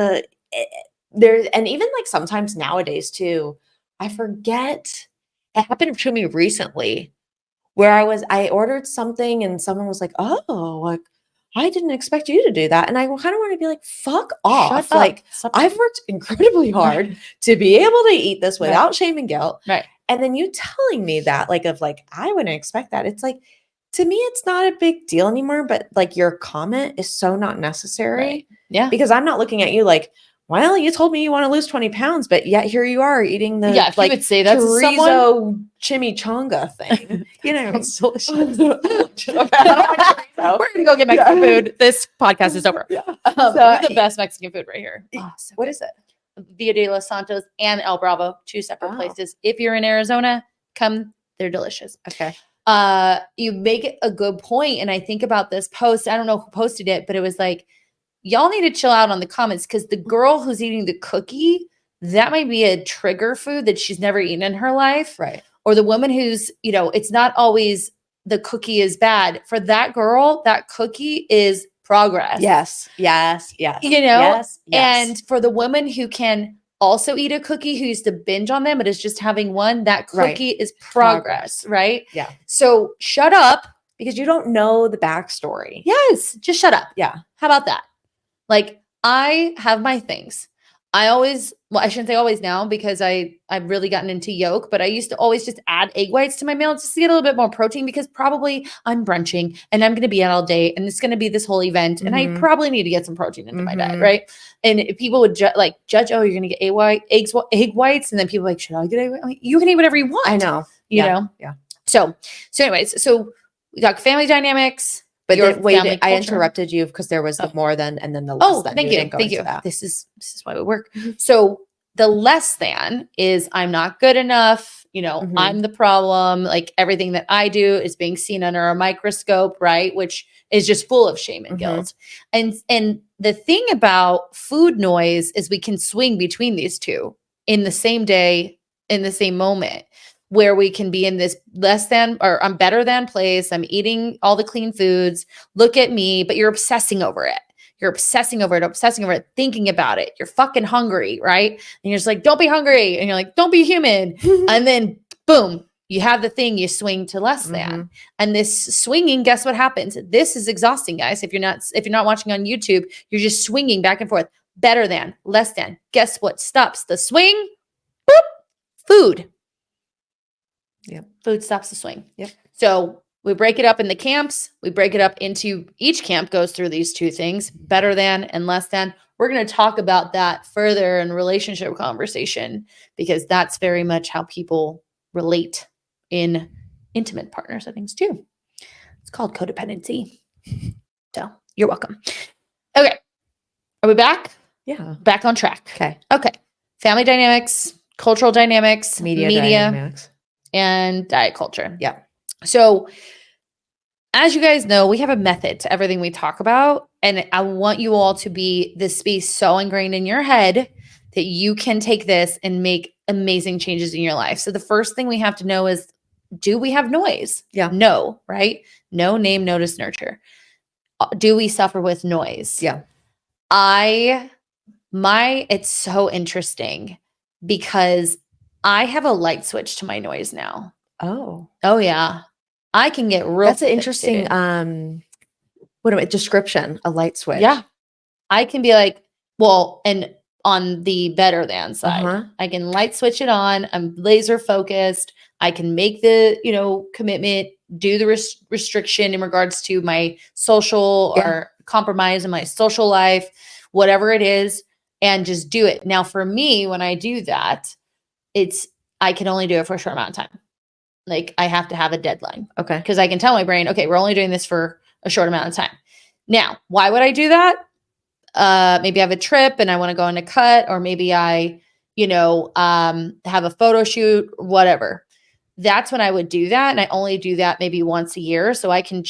there's, and even like sometimes nowadays too, I forget. It happened to me recently where I ordered something and someone was like, oh, like, I didn't expect you to do that. And I kind of want to be like, fuck off. Shut up. Like, I've worked incredibly hard to be able to eat this without shame and guilt. Right. And then you telling me that, like, of like, I wouldn't expect that. It's like, to me, it's not a big deal anymore. But like, your comment is so not necessary. Right. Yeah. Because I'm not looking at you like, well, you told me you want to lose 20 pounds, but yet here you are eating the if like you would say that's chorizo chimichanga thing. You know, it's delicious. We're gonna go get Mexican food. This podcast is over. Yeah. So we have the best Mexican food right here. Oh, so what is it? Villa de los Santos and El Bravo, 2 separate places. If you're in Arizona, come. They're delicious. Okay. You make a good point, and I think about this post. I don't know who posted it, but it was like, y'all need to chill out on the comments because the girl who's eating the cookie, that might be a trigger food that she's never eaten in her life. Right. Or the woman who's, it's not always the cookie is bad. For that girl, that cookie is progress. Yes. Yes. And for the woman who can also eat a cookie, who used to binge on them, but is just having one, that cookie is progress, right? Yeah. So shut up. Because you don't know the backstory. Yes. Just shut up. Yeah. How about that? Like, I have my things. I shouldn't say always now because I've really gotten into yolk, but I used to always just add egg whites to my meal just to get a little bit more protein because probably I'm brunching and I'm going to be out all day and it's going to be this whole event and I probably need to get some protein into my diet, right? And people would judge, oh, you're going to get egg whites, and then people are like, should I get egg whites? Like, you can eat whatever you want. I know. You know? Yeah. So anyways, we got family dynamics. But wait, I culture. interrupted you because there was the more than and then the less than. Thank you. Thank you. This is why we work. So the less than is I'm not good enough. I'm the problem. Like everything that I do is being seen under a microscope, right? Which is just full of shame and guilt. And the thing about food noise is we can swing between these two in the same day, in the same moment, where we can be in this less than or I'm better than place. I'm eating all the clean foods. Look at me, but you're obsessing over it. You're obsessing over it, thinking about it. You're fucking hungry, right? And you're just like, don't be hungry. And you're like, don't be human. And then boom, you have the thing, you swing to less than. And this swinging, guess what happens? This is exhausting, guys. If you're not watching on YouTube, you're just swinging back and forth. Better than, less than. Guess what stops the swing? Boop. Food. Yep. Food stops the swing. Yep. So we break it up in the camps. We break it up into each camp goes through these 2 things, better than and less than. We're going to talk about that further in relationship conversation because that's very much how people relate in intimate partner settings too. It's called codependency. So you're welcome. Okay. Are we back? Yeah. Back on track. Okay. Family dynamics, cultural dynamics, media dynamics. And diet culture. Yeah. So as you guys know, we have a method to everything we talk about. And I want you all to be this be so ingrained in your head that you can take this and make amazing changes in your life. So the first thing we have to know is, do we have noise? Yeah. No, right? No, name, notice, nurture. Do we suffer with noise? Yeah. It's so interesting because I have a light switch to my noise now. Oh yeah. I can get real. That's an interesting description, a light switch. Yeah. I can be like, and on the better than side, I can light switch it on. I'm laser focused. I can make the, commitment, do the restriction in regards to my social or compromise in my social life, whatever it is, and just do it. Now, for me, when I do that, I can only do it for a short amount of time. Like I have to have a deadline. Okay. Because I can tell my brain, okay, we're only doing this for a short amount of time. Now, why would I do that? maybe I have a trip and I want to go on a cut, or maybe I, have a photo shoot, whatever. That's when I would do that. And I only do that maybe once a year. So I can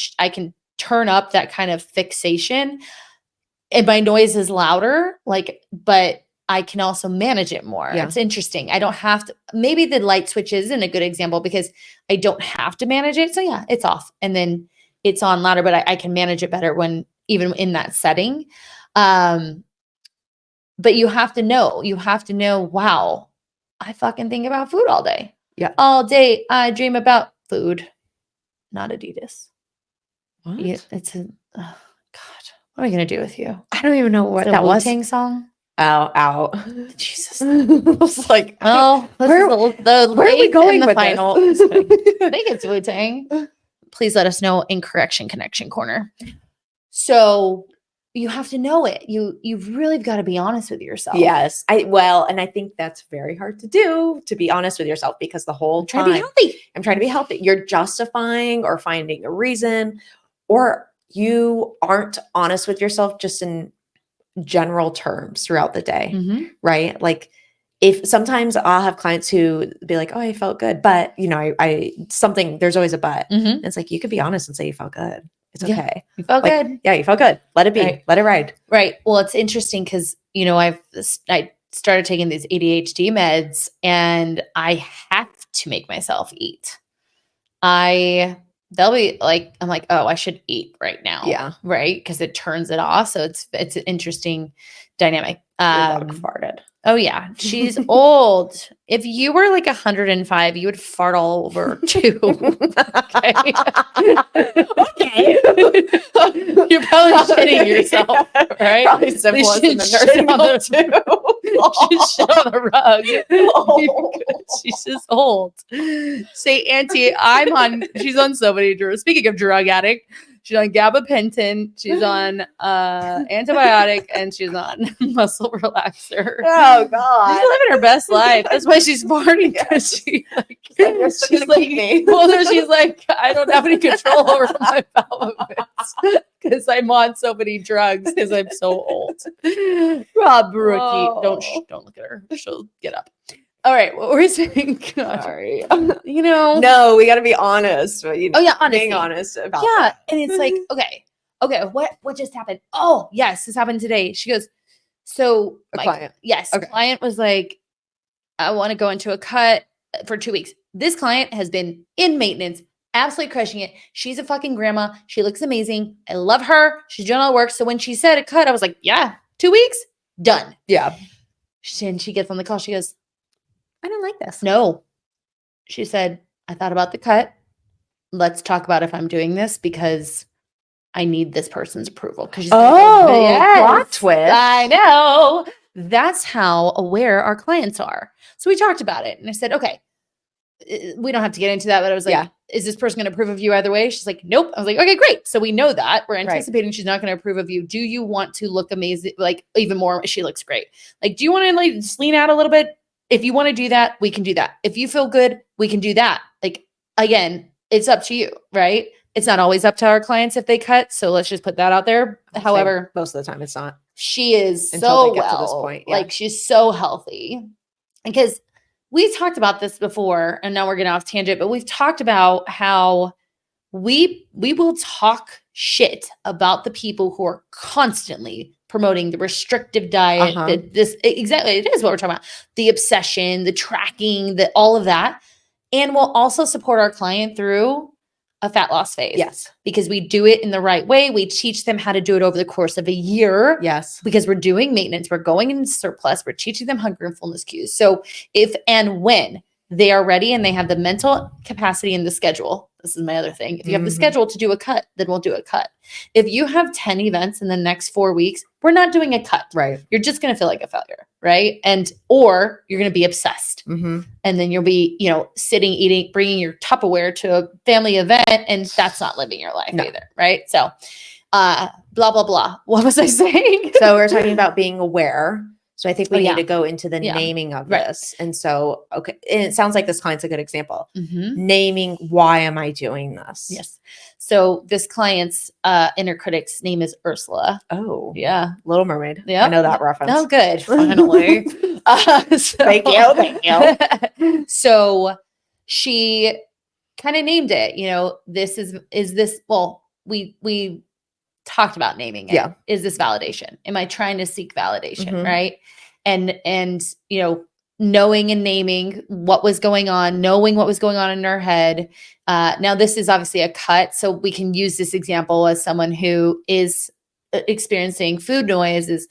turn up that kind of fixation, and my noise is louder, but I can also manage it more. Yeah. It's interesting. I don't have to, maybe the light switch isn't a good example because I don't have to manage it. So yeah, it's off and then it's on louder, but I can manage it better when even in that setting. But you have to know, wow, I fucking think about food all day. Yeah. All day I dream about food, not Adidas. What? Yeah, it's a, oh God, what am I going to do with you? I don't even know what that was. Wu-Tang song? Ow. Jesus. I was like, oh, where are we going with final? this? I think it's Wu-Tang. Please let us know in Correction Connection Corner. So you have to know it. You've really got to be honest with yourself. Yes. And I think that's very hard to do, to be honest with yourself, because the whole time I'm trying to be healthy. You're justifying or finding a reason, or you aren't honest with yourself just in general terms throughout the day, right? Like if sometimes I'll have clients who be like, oh, I felt good, but there's always a but. And it's like, you could be honest and say you felt good. It's okay. You felt good. Yeah, you felt good. Let it be. Right. Let it ride. Right. Well, it's interesting because, I started taking these ADHD meds and I have to make myself eat. They'll be like, I'm like, oh, I should eat right now. Yeah. Right. Because it turns it off. So it's an interesting dynamic. Your dog farted. Oh yeah. She's old. If you were like 105, you would fart all over too. Okay. You're probably shitting yourself, right? Probably syphilis in the nursing home too. She's shit on the rug. Oh. She's just old. Say, Auntie, she's on so many drugs. Speaking of drug addict, she's on gabapentin, she's on antibiotic, and she's on muscle relaxer. Oh God. She's living her best life. That's why she's farting, because she's like me. Well, no, she's like, I don't have any control over my bowel movements because I'm on so many drugs because I'm so old. Rob Brookie, don't look at her. She'll get up. All right, what were we saying? Sorry. No, we got to be honest. Oh yeah, honestly. Being honest about that. And it's like, okay, what just happened? Oh yes, this happened today. She goes, so client. Yes, okay. Client was like, I want to go into a cut for 2 weeks. This client has been in maintenance, absolutely crushing it. She's a fucking grandma. She looks amazing. I love her. She's doing all the work. So when she said a cut, I was like, yeah, 2 weeks, done. Yeah. And she gets on the call. She goes, I don't like this. No. She said, I thought about the cut. Let's talk about if I'm doing this because I need this person's approval. Plot twist. I know. That's how aware our clients are. So we talked about it. And I said, okay, we don't have to get into that. But I was like, is this person going to approve of you either way? She's like, nope. I was like, okay, great. So we know that. We're anticipating she's not going to approve of you. Do you want to look amazing? Like even more, she looks great. Like, do you want to just lean out a little bit? If you want to do that, we can do that. If you feel good, we can do that. Like, again, it's up to you, right? It's not always up to our clients if they cut. So let's just put that out there. However, most of the time it's not. She is until so they get to this point. Yeah. Like she's so healthy. Because we've talked about this before, and now we're getting off tangent, but we've talked about how we will talk shit about the people who are constantly promoting the restrictive diet, exactly, it is what we're talking about. The obsession, the tracking, all of that. And we'll also support our client through a fat loss phase. Yes. Because we do it in the right way. We teach them how to do it over the course of a year. Yes. Because we're doing maintenance. We're going in surplus. We're teaching them hunger and fullness cues. So if and when they are ready and they have the mental capacity and the schedule, this is my other thing. If you have the schedule to do a cut, then we'll do a cut. If you have 10 events in the next 4 weeks, we're not doing a cut. Right. You're just going to feel like a failure. Right. Or you're going to be obsessed. And then you'll be, sitting, eating, bringing your Tupperware to a family event. And that's not living your life either. Right. So, blah, blah, blah. What was I saying? So we're talking about being aware. So I think we need to go into the naming of this. And so, okay. And it sounds like this client's a good example. Naming, why am I doing this? Yes. So this client's inner critic's name is Ursula. Oh. Yeah. Little Mermaid. Yeah. I know that reference. Oh, good. Finally. Thank you. So she kind of named it, we talked about naming it. Yeah. Is this validation? Am I trying to seek validation? Right. And, knowing and naming what was going on, knowing what was going on in her head. Now this is obviously a cut. So we can use this example as someone who is experiencing food noise is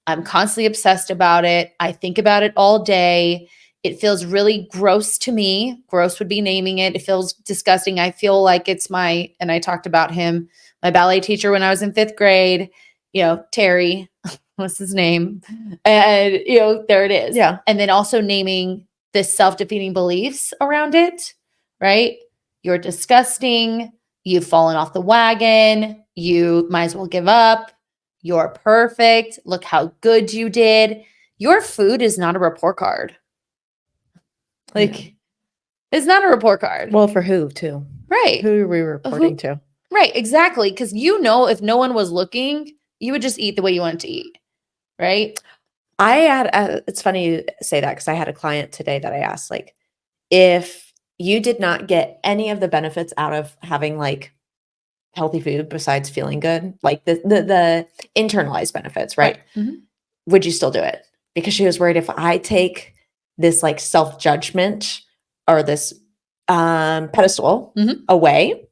I'm constantly obsessed about it. I think about it all day. It feels really gross to me. Gross would be naming it. It feels disgusting. I feel like it's and I talked about him, my ballet teacher when I was in 5th grade, Terry, what's his name? And, there it is. Yeah. And then also naming the self-defeating beliefs around it, right? You're disgusting. You've fallen off the wagon. You might as well give up. You're perfect. Look how good you did. Your food is not a report card. It's not a report card. Well, for who too? Right. Who are we reporting to? Right. Exactly. Because if no one was looking, you would just eat the way you wanted to eat. Right. It's funny you say that because I had a client today that I asked, like, if you did not get any of the benefits out of having like healthy food besides feeling good, like the internalized benefits, right? Would you still do it? Because she was worried if I take this like self-judgment or this pedestal away,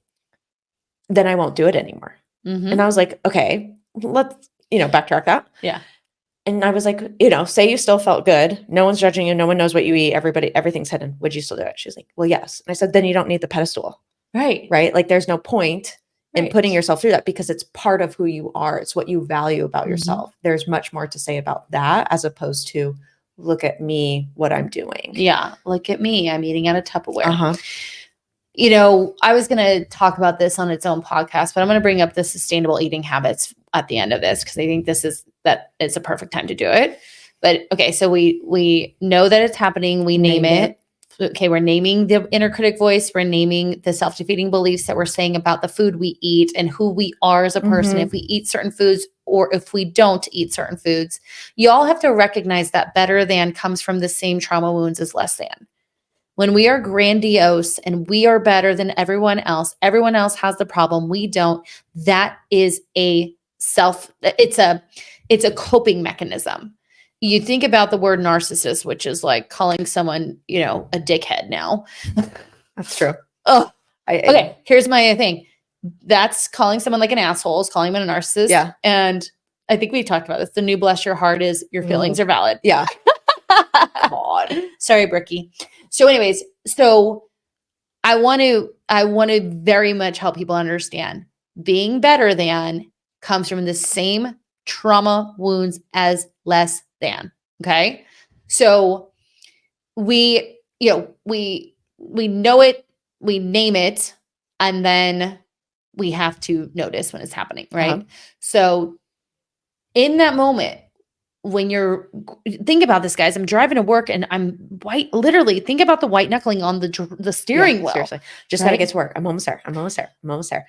then I won't do it anymore. And I was like, okay, let's, backtrack that. Yeah. And I was like, say you still felt good. No one's judging you. No one knows what you eat. Everything's hidden. Would you still do it? She's like, well, yes. And I said, then you don't need the pedestal. Right. Right. Like there's no point in putting yourself through that because it's part of who you are. It's what you value about yourself. There's much more to say about that as opposed to look at me, what I'm doing. Yeah. Look at me. I'm eating out of Tupperware. I was going to talk about this on its own podcast, but I'm going to bring up the sustainable eating habits at the end of this because I think it's a perfect time to do it. But okay, so we know that it's happening. We name it. Okay, we're naming the inner critic voice. We're naming the self-defeating beliefs that we're saying about the food we eat and who we are as a person. If we eat certain foods or if we don't eat certain foods, you all have to recognize that better than comes from the same trauma wounds as less than. When we are grandiose and we are better than everyone else has the problem, we don't. That is it's a coping mechanism. You think about the word narcissist, which is like calling someone, a dickhead now. That's true. Oh, okay. Here's my thing. That's calling someone like an asshole, is calling them a narcissist. Yeah. And I think we talked about this. The new bless your heart is your feelings are valid. Yeah. God. Sorry, Brookie. So anyways, I want to very much help people understand being better than comes from the same trauma wounds as less than. Okay. So we know it, we name it, and then we have to notice when it's happening. Right. So in that moment, when think about this, guys, I'm driving to work and I'm literally think about the white knuckling on the steering wheel. Seriously. Just gotta get to work. I'm almost there.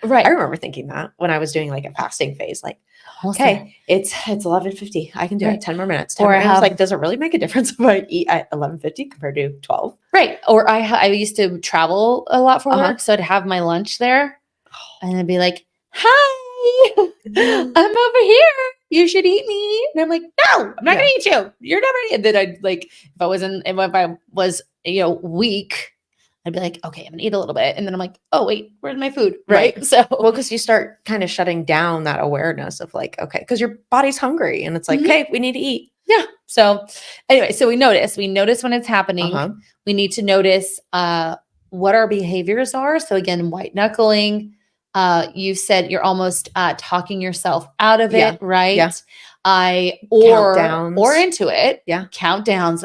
Right. I remember thinking that when I was doing like a fasting phase, like, okay, it's 11:50. I can do it 10 more minutes. 10 more minutes. Like, does it really make a difference if I eat at 11:50 compared to 12? Right. Or I used to travel a lot for work. So I'd have my lunch there and I'd be like, hi, I'm over here. You should eat me. And I'm like, no, I'm not going to eat you. You're never. And then I'd like, if I was, weak, I'd be like, okay, I'm going to eat a little bit. And then I'm like, oh, wait, where's my food? Right. So, because you start kind of shutting down that awareness of like, okay, because your body's hungry and it's like, hey, we need to eat. Yeah. So anyway, so we notice when it's happening. We need to notice what our behaviors are. So again, white knuckling. You said you're almost talking yourself out of it, right? Or countdowns. Intuit. Yeah. Countdowns.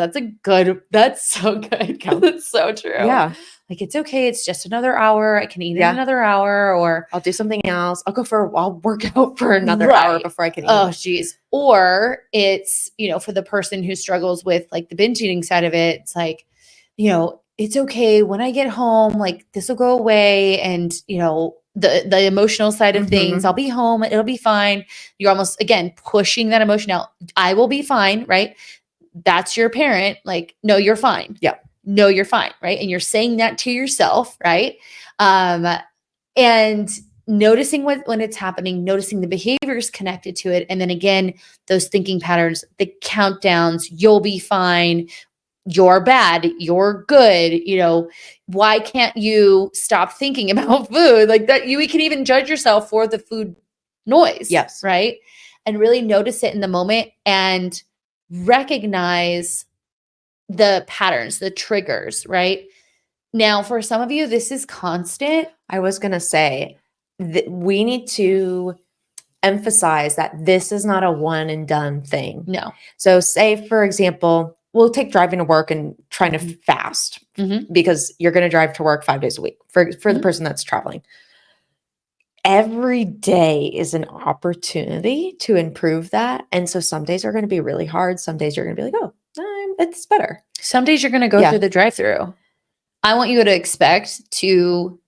That's so good. That's so true. Yeah. Like, it's okay. It's just another hour. I can eat in another hour, or I'll do something else. I'll work out for another hour before I can eat. Oh, geez. Or it's, for the person who struggles with like the binge eating side of it, it's like, it's okay when I get home, like this will go away. And, the emotional side of things, I'll be home. It'll be fine. You're almost, again, pushing that emotion out. I will be fine. Right. That's your parent. Like, no, you're fine. Yeah. No, you're fine. Right. And you're saying that to yourself. Right. And noticing when it's happening, noticing the behaviors connected to it. And then again, those thinking patterns, the countdowns, you'll be fine. You're bad. You're good. Why can't you stop thinking about food like that? We can even judge yourself for the food noise. Yes. Right. And really notice it in the moment and recognize the patterns, the triggers, right? Now, for some of you, this is constant. I was going to say that we need to emphasize that this is not a one and done thing. No. So say, for example, we'll take driving to work and trying to fast because you're going to drive to work 5 days a week for the person that's traveling. Every day is an opportunity to improve that. And so some days are going to be really hard. Some days you're going to be like, oh, it's better. Some days you're going to go through the drive-through. I want you to expect to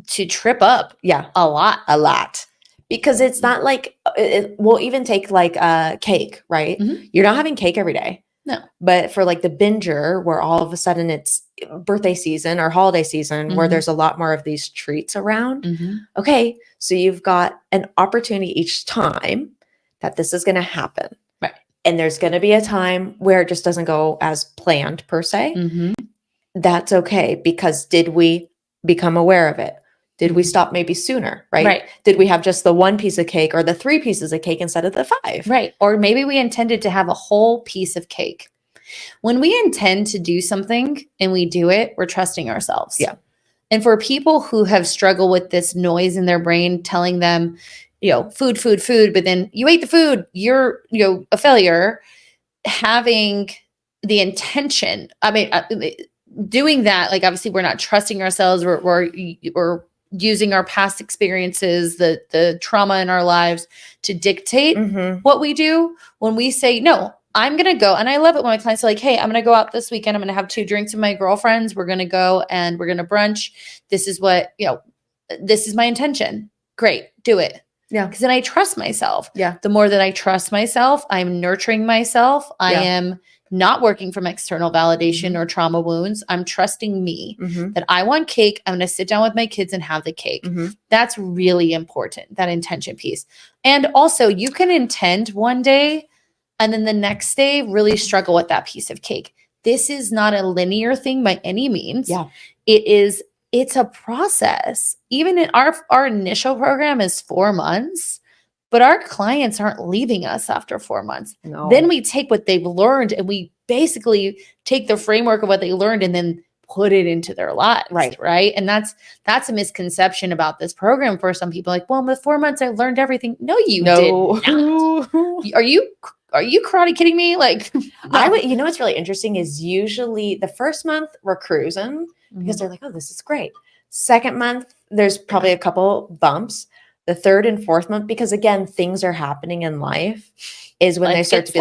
trip up. Yeah. A lot. Because it's not like, we'll even take like cake, right? You're not having cake every day. No. But for like the binger, where all of a sudden it's birthday season or holiday season, where there's a lot more of these treats around. Okay. So you've got an opportunity each time that this is going to happen. Right. And there's going to be a time where it just doesn't go as planned per se. That's okay. Because did we become aware of it? Did we stop maybe sooner, right? Did we have just the one piece of cake or the 3 pieces of cake instead of the 5? Right. Or maybe we intended to have a whole piece of cake. When we intend to do something and we do it, we're trusting ourselves. Yeah. And for people who have struggled with this noise in their brain telling them, food, but then you ate the food, you're, a failure, having the intention, doing that, like obviously we're not trusting ourselves, we're using our past experiences, the trauma in our lives to dictate what we do. When we say, no, I'm going to go. And I love it when my clients are like, hey, I'm going to go out this weekend. I'm going to have 2 drinks with my girlfriends. We're going to go and we're going to brunch. This is what, this is my intention. Great. Do it. Yeah. Because then I trust myself. Yeah. The more that I trust myself, I'm nurturing myself. I am not working from external validation or trauma wounds. I'm trusting me that I want cake. I'm going to sit down with my kids and have the cake. That's really important, that intention piece. And also you can intend one day and then the next day really struggle with that piece of cake. This is not a linear thing by any means. Yeah. It's a process. Even in our initial program is 4 months. But our clients aren't leaving us after 4 months. No. Then we take what they've learned and we basically take the framework of what they learned and then put it into their lives. Right. And that's a misconception about this program for some people. Like, well, in the 4 months I learned everything. No, you did not. Are you karate kidding me? Like, no. What's really interesting is usually the first month we're cruising because they're like, oh, this is great. Second month, there's probably a couple bumps. The 3rd and 4th month, because again, things are happening in life, is when they start to be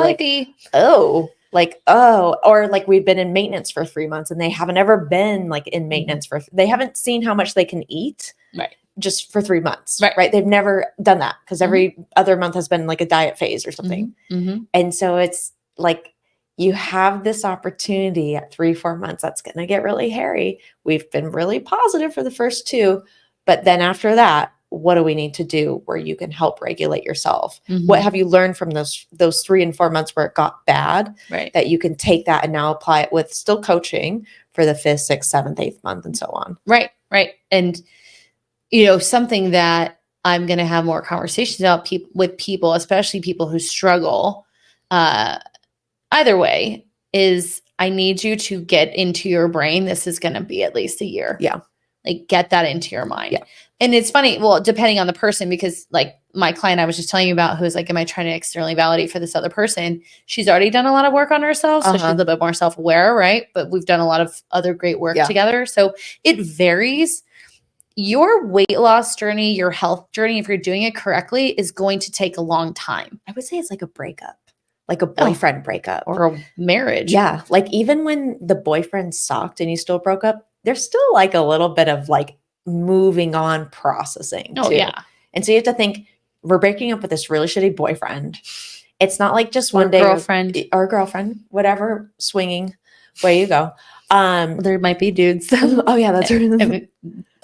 like, or like we've been in maintenance for 3 months and they haven't ever been like in maintenance they haven't seen how much they can eat just for 3 months. Right. They've never done that because every other month has been like a diet phase or something. And so it's like, you have this opportunity at 3-4 months. That's going to get really hairy. We've been really positive for the first 2, but then after that, what do we need to do where you can help regulate yourself? What have you learned from those 3 and 4 months where it got bad that you can take that and now apply it with still coaching for the 5th, 6th, 7th, 8th month and so on. Right. And, something that I'm going to have more conversations about with people, especially people who struggle either way, is I need you to get into your brain. This is going to be at least a year. Yeah. Like get that into your mind. Yeah. And it's funny, well, depending on the person, because like my client I was just telling you about, who's like, am I trying to externally validate for this other person? She's already done a lot of work on herself. So she's a little bit more self-aware, right? But we've done a lot of other great work together. So it varies. Your weight loss journey, your health journey, if you're doing it correctly, is going to take a long time. I would say it's like a breakup, like a boyfriend breakup. Or a marriage. Yeah. Like even when the boyfriend sucked and you still broke up, there's still like a little bit of like moving on processing too. Yeah. And so you have to think, we're breaking up with this really shitty boyfriend. It's not like just one day girlfriend or girlfriend, whatever swinging way you go. There might be dudes. Oh yeah, that's right.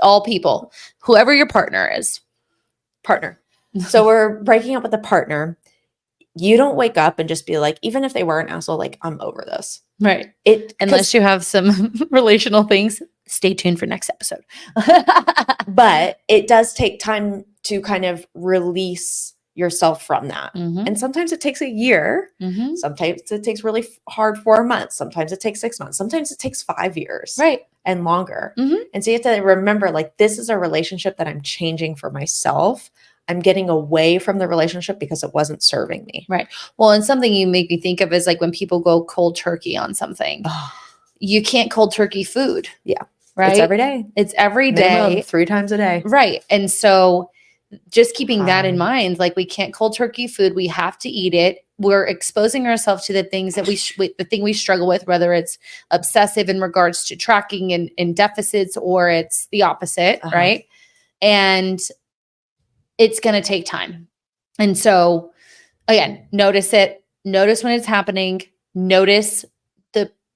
All people, whoever your partner is. Partner. So we're breaking up with a partner. You don't wake up and just be like, even if they were an asshole, like, I'm over this. Right. Unless you have some relational things, stay tuned for next episode. But it does take time to kind of release yourself from that. Mm-hmm. And sometimes it takes a year. Mm-hmm. Sometimes it takes really hard 4 months. Sometimes it takes 6 months. Sometimes it takes 5 years. Right. And longer. Mm-hmm. And so you have to remember, like, this is a relationship that I'm changing for myself. I'm getting away from the relationship because it wasn't serving me. Right. Well, and something you make me think of is like when people go cold turkey on something, you can't cold turkey food. Yeah. Right. It's every day. It's every day. 3 times a day. Right. And so just keeping that in mind, like we can't cold turkey food. We have to eat it. We're exposing ourselves to the things that the thing we struggle with, whether it's obsessive in regards to tracking and deficits, or it's the opposite. Right. And it's going to take time. And so again, notice it, notice when it's happening, notice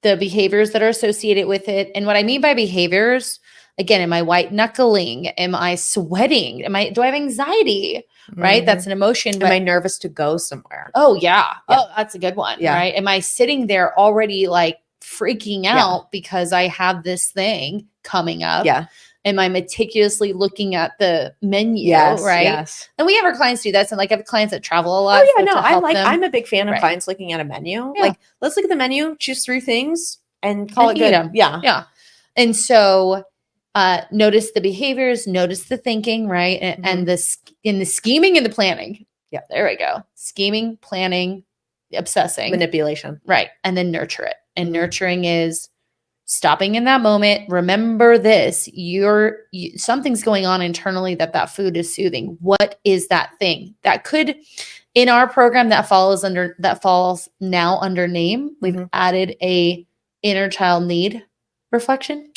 the behaviors that are associated with it. And what I mean by behaviors, again, am I white knuckling? Am I sweating? Do I have anxiety? Right. That's an emotion. Am I nervous to go somewhere? Oh yeah. Oh, that's a good one. Yeah. Right. Am I sitting there already like freaking out because I have this thing coming up? Yeah. Am I meticulously looking at the menu? Yes, right. Yes. And we have our clients do that. And like I have clients that travel a lot. Oh yeah. No, I'm a big fan of Right. clients looking at a menu. Yeah. Like, let's look at the menu, choose 3 things and call it good. Them. Yeah. Yeah. And so notice the behaviors, notice the thinking, right? And the scheming and the planning. Yeah. There we go. Scheming, planning, obsessing. Manipulation. Right. And then nurture it. And nurturing is stopping in that moment. Remember this, something's going on internally that food is soothing. What is that thing that could, in our program that falls now under name, we've added a inner child need reflection.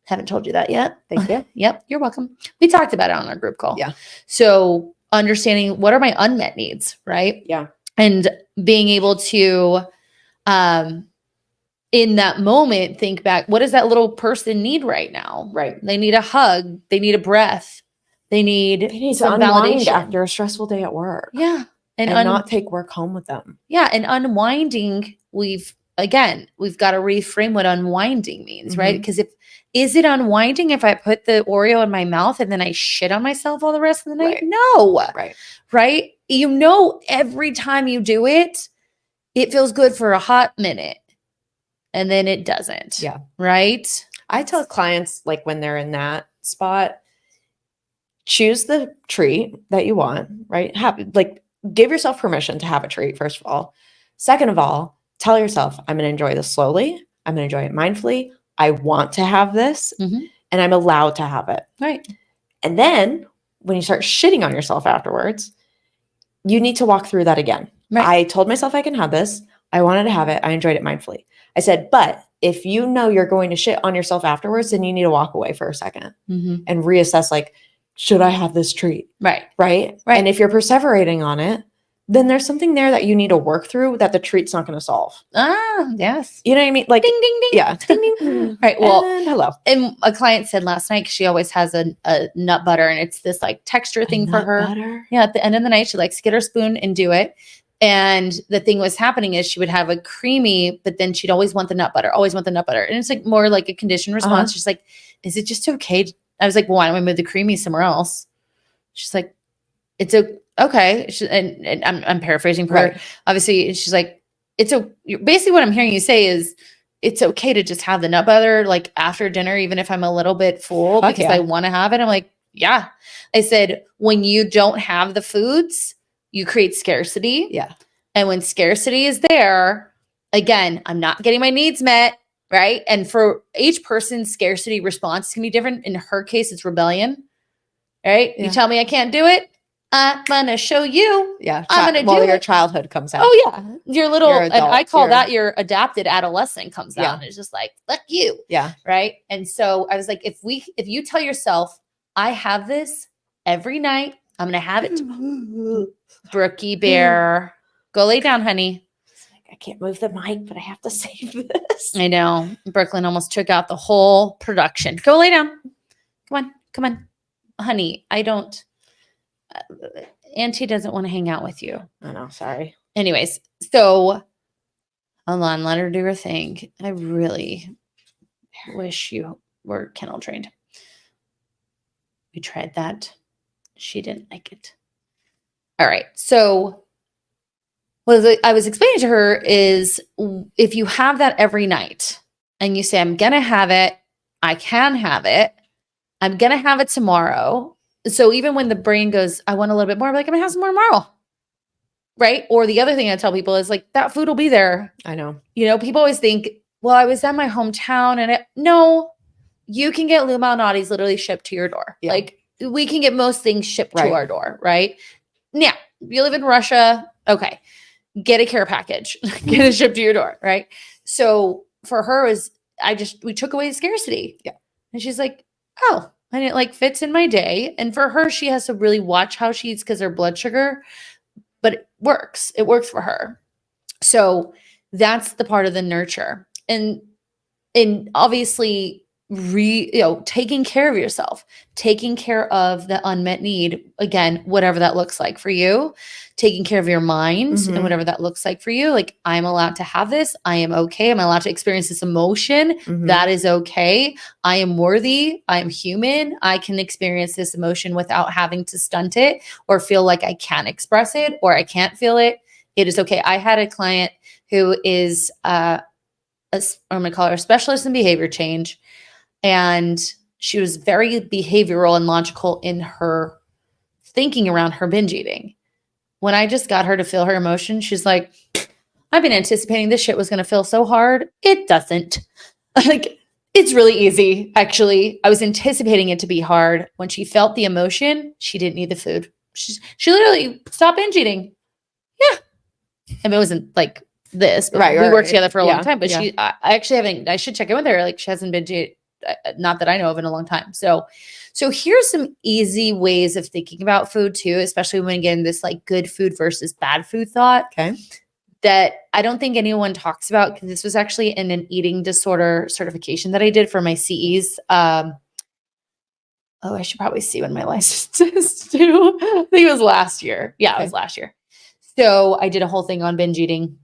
Haven't told you that yet. Thank you. Yep. You're welcome. We talked about it on our group call. Yeah. So understanding what are my unmet needs, right? Yeah. And being able to, in that moment, think back, what does that little person need right now? Right. They need a hug. They need a breath. They need some validation after a stressful day at work. Yeah. And not take work home with them. Yeah. And unwinding, we've got to reframe what unwinding means, right? Because is it unwinding if I put the Oreo in my mouth and then I shit on myself all the rest of the night? Right. No. Right. Right. Every time you do it, it feels good for a hot minute. And then it doesn't. Yeah. Right. I tell clients, like, when they're in that spot, choose the treat that you want, right? Give yourself permission to have a treat, first of all. Second of all, tell yourself, I'm going to enjoy this slowly. I'm going to enjoy it mindfully. I want to have this and I'm allowed to have it. Right. And then when you start shitting on yourself afterwards, you need to walk through that again. Right. I told myself I can have this. I wanted to have it. I enjoyed it mindfully. I said, but if you know you're going to shit on yourself afterwards, then you need to walk away for a second and reassess, like, should I have this treat? Right. Right. Right. And if you're perseverating on it, then there's something there that you need to work through that the treat's not going to solve. Ah, yes. You know what I mean? Like, ding, ding, ding. Yeah. Ding, ding. Right. Well, and hello. And a client said last night, she always has a nut butter and it's this like texture thing for her. Butter? Yeah. At the end of the night, she likes to get her spoon and do it. And the thing was happening is she would have a creamy, but then she'd always want the nut butter. And it's like more like a conditioned response. She's like, is it just okay? I was like, well, why don't we move the creamy somewhere else? She's like, it's okay. And I'm paraphrasing for her. Obviously, she's like, basically what I'm hearing you say is it's okay to just have the nut butter like after dinner, even if I'm a little bit full because I want to have it. I'm like, yeah. I said, when you don't have the foods, you create scarcity. Yeah. And when scarcity is there, again, I'm not getting my needs met, right? And for each person's scarcity response can be different. In her case, it's rebellion, right? Yeah. You tell me I can't do it, I'm gonna show you. Yeah. I'm gonna do your it. childhood comes out. Oh yeah, your little, Your and adult, I call that your adapted adolescent comes out, and it's just like, fuck you. Yeah. Right. And so I was like, if you tell yourself, I have this every night, I'm gonna have it. Brookie Bear, go lay down, honey. I can't move the mic, but I have to save this. I know. Brooklyn almost took out the whole production. Go lay down. Come on, honey. I don't. Auntie doesn't want to hang out with you. I know. Sorry. Anyways, so hold on, let her do her thing. I really wish you were kennel trained. We tried that. She didn't like it. All right. So what I was explaining to her is if you have that every night and you say, I'm going to have it, I can have it, I'm going to have it tomorrow. So even when the brain goes, I want a little bit more, I'm like, I'm going to have some more tomorrow. Right. Or the other thing I tell people is like, that food will be there. I know. You know, people always think, well, I was at my hometown and no, you can get Lou Malnati's literally shipped to your door. Yeah. Like we can get most things shipped to our door. Right. Now, you live in Russia. Okay. Get a care package, get it shipped to your door. Right. So for her is we took away the scarcity. Yeah. And she's like, oh, and it like fits in my day. And for her, she has to really watch how she eats because her blood sugar, but it works. It works for her. So that's the part of the nurture. And obviously taking care of yourself, taking care of the unmet need, again, whatever that looks like for you, taking care of your mind and whatever that looks like for you. Like, I'm allowed to have this. I am okay. I'm allowed to experience this emotion. That is okay. I am worthy. I am human. I can experience this emotion without having to stunt it or feel like I can't express it or I can't feel it. It is okay. I had a client who is, I'm going to call her a specialist in behavior change. And she was very behavioral and logical in her thinking around her binge eating. When I just got her to feel her emotion, she's like, I've been anticipating this shit was going to feel so hard. It doesn't. Like, it's really easy, actually. I was anticipating it to be hard. When she felt the emotion, she didn't need the food. She literally stopped binge eating. Yeah. I mean, it wasn't like this. But we worked together for a long time. But I actually haven't, I should check in with her. Like, she hasn't binge eaten. Not that I know of in a long time. So here's some easy ways of thinking about food too, especially when getting this like good food versus bad food thought. Okay. That I don't think anyone talks about because this was actually in an eating disorder certification that I did for my CEs. I should probably see when my license is due. I think it was last year. Yeah, it was last year. So I did a whole thing on binge eating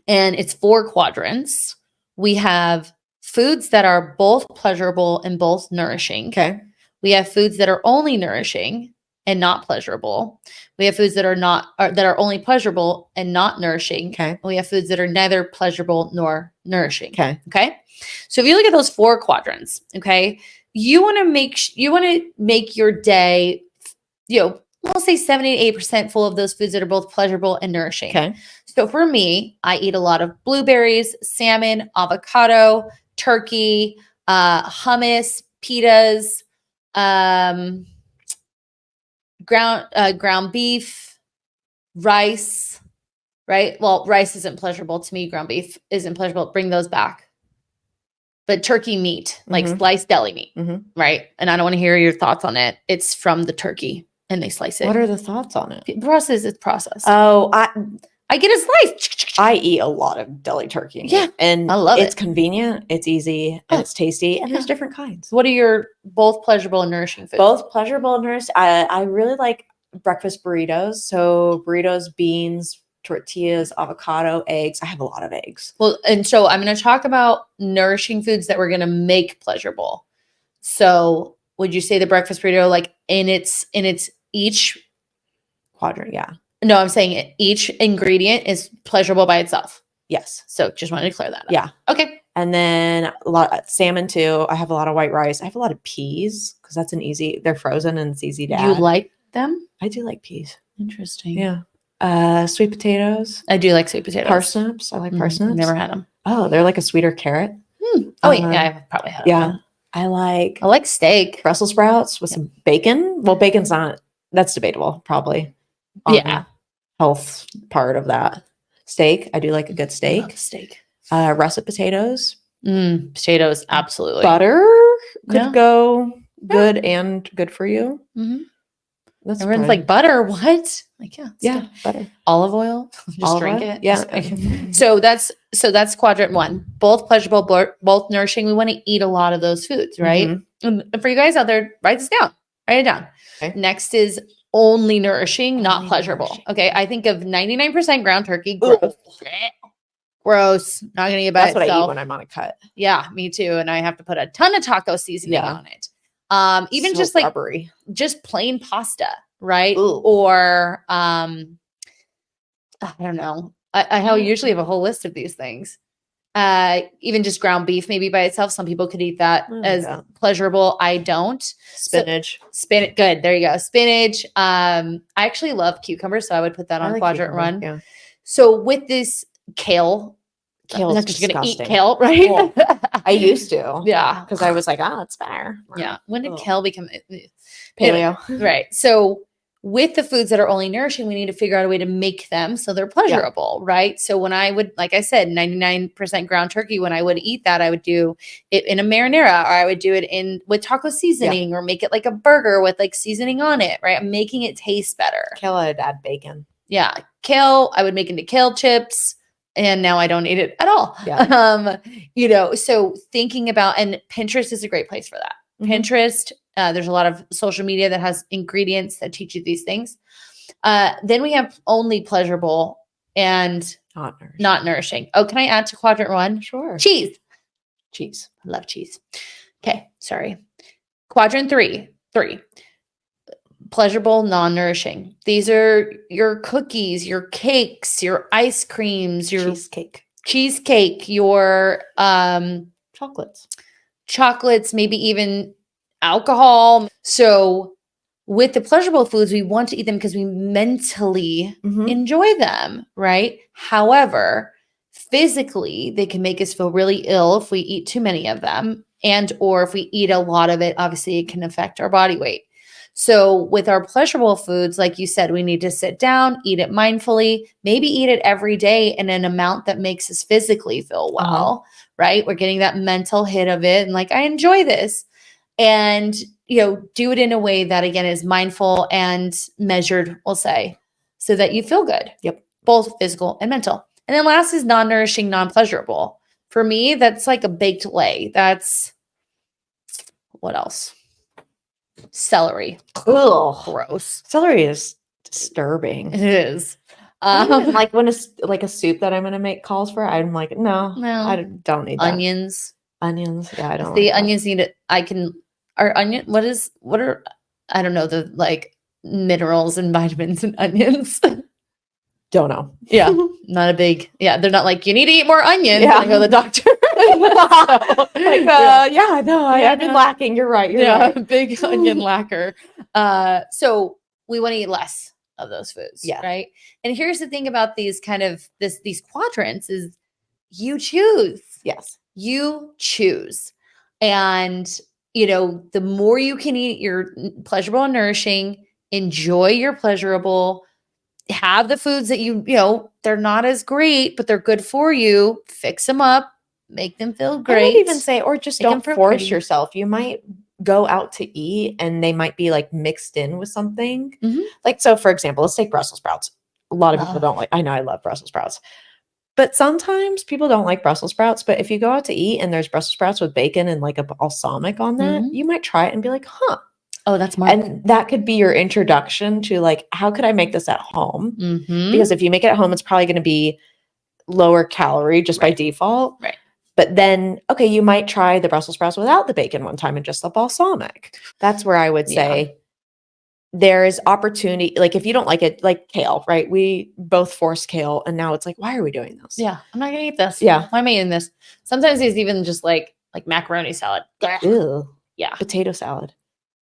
and it's 4 quadrants. We have foods that are both pleasurable and both nourishing. Okay. We have foods that are only nourishing and not pleasurable. We have foods that are only pleasurable and not nourishing. Okay. We have foods that are neither pleasurable nor nourishing. Okay. Okay. So if you look at those 4 quadrants, okay, you want to make your day, we'll say 70 to 8% full of those foods that are both pleasurable and nourishing. Okay. So for me, I eat a lot of blueberries, salmon, avocado, turkey, hummus, pitas, ground beef, rice, right? Well, rice isn't pleasurable to me. Ground beef isn't pleasurable. Bring those back. But turkey meat, like sliced deli meat, right? And I don't want to hear your thoughts on it. It's from the turkey and they slice it. What are the thoughts on it? It's processed. Oh, I get a slice. I eat a lot of deli turkey. Yeah. And I love it. It's convenient, it's easy, and it's tasty. And there's different kinds. What are your both pleasurable and nourishing foods? Both pleasurable and nourishing. I really like breakfast burritos. So burritos, beans, tortillas, avocado, eggs. I have a lot of eggs. Well, and so I'm going to talk about nourishing foods that we're going to make pleasurable. So would you say the breakfast burrito, like in its each quadrant? Yeah. No, I'm saying each ingredient is pleasurable by itself. Yes. So just wanted to clear that up. Yeah. Okay. And then a lot of salmon too. I have a lot of white rice. I have a lot of peas because that's they're frozen and it's easy to You add. like them? I do like peas. Interesting. Yeah. Sweet potatoes. I do like sweet potatoes. Parsnips. I like parsnips. Never had them. Oh, they're like a sweeter carrot. Oh, yeah, I've probably had them. Yeah. I like steak. Brussels sprouts with some bacon. Well, bacon's that's debatable, probably. Yeah. Health part of that. Steak. I do like a good steak. Love steak. Russet potatoes. Potatoes, absolutely. Butter could go good and good for you. Everyone's like, butter, what? Like, yeah, butter. Olive oil, just drink it. Yeah. So that's quadrant 1. Both pleasurable, both nourishing. We want to eat a lot of those foods, right? And for you guys out there, write this down. Write it down. Okay. Next is only nourishing, not pleasurable. Nourishing. Okay, I think of 99% ground turkey. Gross. Not gonna get by That's what I eat when I'm on a cut. Yeah, me too. And I have to put a ton of taco seasoning on it. Even so just like rubbery. Just plain pasta, right? Ooh. Or I don't know. I usually have a whole list of these things. Even just ground beef, maybe by itself. Some people could eat that as pleasurable. I don't. Spinach. Spinach. Good. There you go. Spinach. I actually love cucumbers, so I would put that on quadrant 1. Yeah. So with this kale is not just gonna eat kale, right? Well, I used to. Yeah. Because I was like, it's better. Yeah. When did kale become paleo? Right. So with the foods that are only nourishing, we need to figure out a way to make them so they're pleasurable, right? So when I would, like I said, 99% ground turkey, when I would eat that, I would do it in a marinara, or I would do it with taco seasoning, or make it like a burger with like seasoning on it, right? I'm making it taste better. Kale, I'd add bacon. Yeah. Kale, I would make into kale chips. And now I don't eat it at all. Yeah. So thinking about, and Pinterest is a great place for that. Pinterest, there's a lot of social media that has ingredients that teach you these things. Then we have only pleasurable and not nourishing. Oh, can I add to quadrant 1? Sure. Cheese. I love cheese. Okay. Sorry. Quadrant 3. Pleasurable, non-nourishing. These are your cookies, your cakes, your ice creams, your cheesecake, your chocolates, maybe even alcohol. So with the pleasurable foods, we want to eat them because we mentally enjoy them, right? However, physically, they can make us feel really ill if we eat too many of them, and or if we eat a lot of it, obviously it can affect our body weight. So with our pleasurable foods, like you said, we need to sit down, eat it mindfully, maybe eat it every day in an amount that makes us physically feel well, right? We're getting that mental hit of it. And like, I enjoy this. And, do it in a way that, again, is mindful and measured, we'll say, so that you feel good. Yep. Both physical and mental. And then last is non-nourishing, non-pleasurable. For me, that's like a baked lay. That's what else? Celery. Ugh. Gross. Celery is disturbing. It is. Like when it's like a soup that I'm going to make calls for, I'm like, no, I don't need that. Onions. Yeah, I don't. The onions need it. I don't know, the like minerals and vitamins in onions. Don't know. Yeah. Not a big, they're not like, you need to eat more onions. Yeah. I go to the doctor. I've been lacking. You're right. You're right. Big onion lacquer. So we want to eat less of those foods. Yeah. Right. And here's the thing about these these quadrants is you choose. Yes. You choose. And, the more you can eat your pleasurable and nourishing, enjoy your pleasurable, have the foods that they're not as great, but they're good for you. Fix them up, make them feel great. I would even say, or just don't force yourself. You might go out to eat and they might be like mixed in with something. Like, so for example, let's take Brussels sprouts. A lot of people don't like, I know I love Brussels sprouts, but sometimes people don't like Brussels sprouts. But if you go out to eat and there's Brussels sprouts with bacon and like a balsamic on that, you might try it and be like, oh, that's smart. And that could be your introduction to like, how could I make this at home? Because if you make it at home, it's probably going to be lower calorie just by default. Right. But then, okay, you might try the Brussels sprouts without the bacon one time and just the balsamic. That's where I would say there is opportunity. Like if you don't like it, like kale, right? We both force kale, and now it's like, why are we doing this? Yeah, I'm not gonna eat this. Yeah. Why am I eating this? Sometimes it's even just like macaroni salad. Ew. Yeah. Potato salad.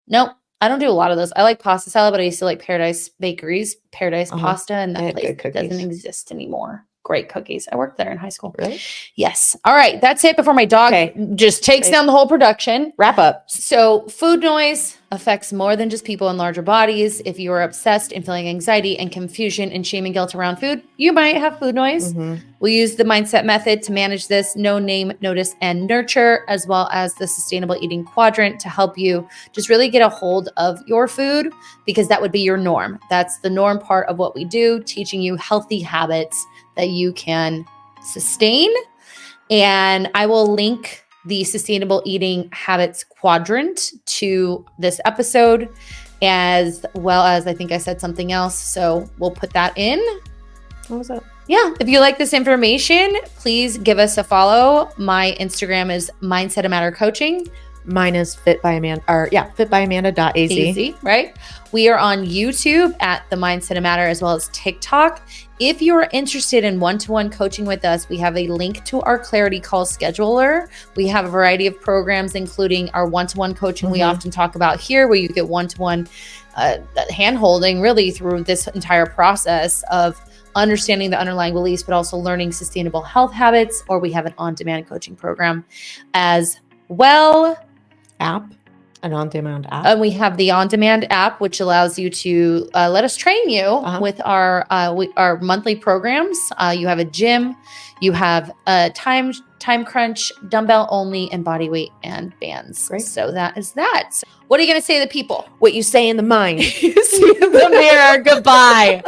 Nope. I don't do a lot of those. I like pasta salad, but I used to like Paradise Bakeries, Paradise Pasta, and that place doesn't exist anymore. Great cookies. I worked there in high school. Really? Yes. All right. That's it before my dog just takes down the whole production. Wrap up. So food noise affects more than just people in larger bodies. If you are obsessed and feeling anxiety and confusion and shame and guilt around food, you might have food noise. We use the mindset method to manage this: know, name, notice, and nurture, as well as the sustainable eating quadrant to help you just really get a hold of your food, because that would be your norm. That's the norm part of what we do, teaching you healthy habits that you can sustain. And I will link the sustainable eating habits quadrant to this episode, as well as I think I said something else. So we'll put that in. What was that? Yeah. If you like this information, please give us a follow. My Instagram is Mindset of Matter Coaching. Mine is fitbyamanda.az. Easy, right? We are on YouTube at The Mindset of Matter, as well as TikTok. If you are interested in one-to-one coaching with us, we have a link to our Clarity Call scheduler. We have a variety of programs, including our one-to-one coaching we often talk about here, where you get one-to-one hand-holding really through this entire process of understanding the underlying beliefs, but also learning sustainable health habits. Or we have an on-demand coaching program as well. An on-demand app. And we have the on-demand app, which allows you to let us train you with our monthly programs. You have a gym, you have a time crunch, dumbbell only, and body weight and bands. Great. So that is that. So what are you going to say to the people? What you say in the mind. You see in the mirror. Goodbye.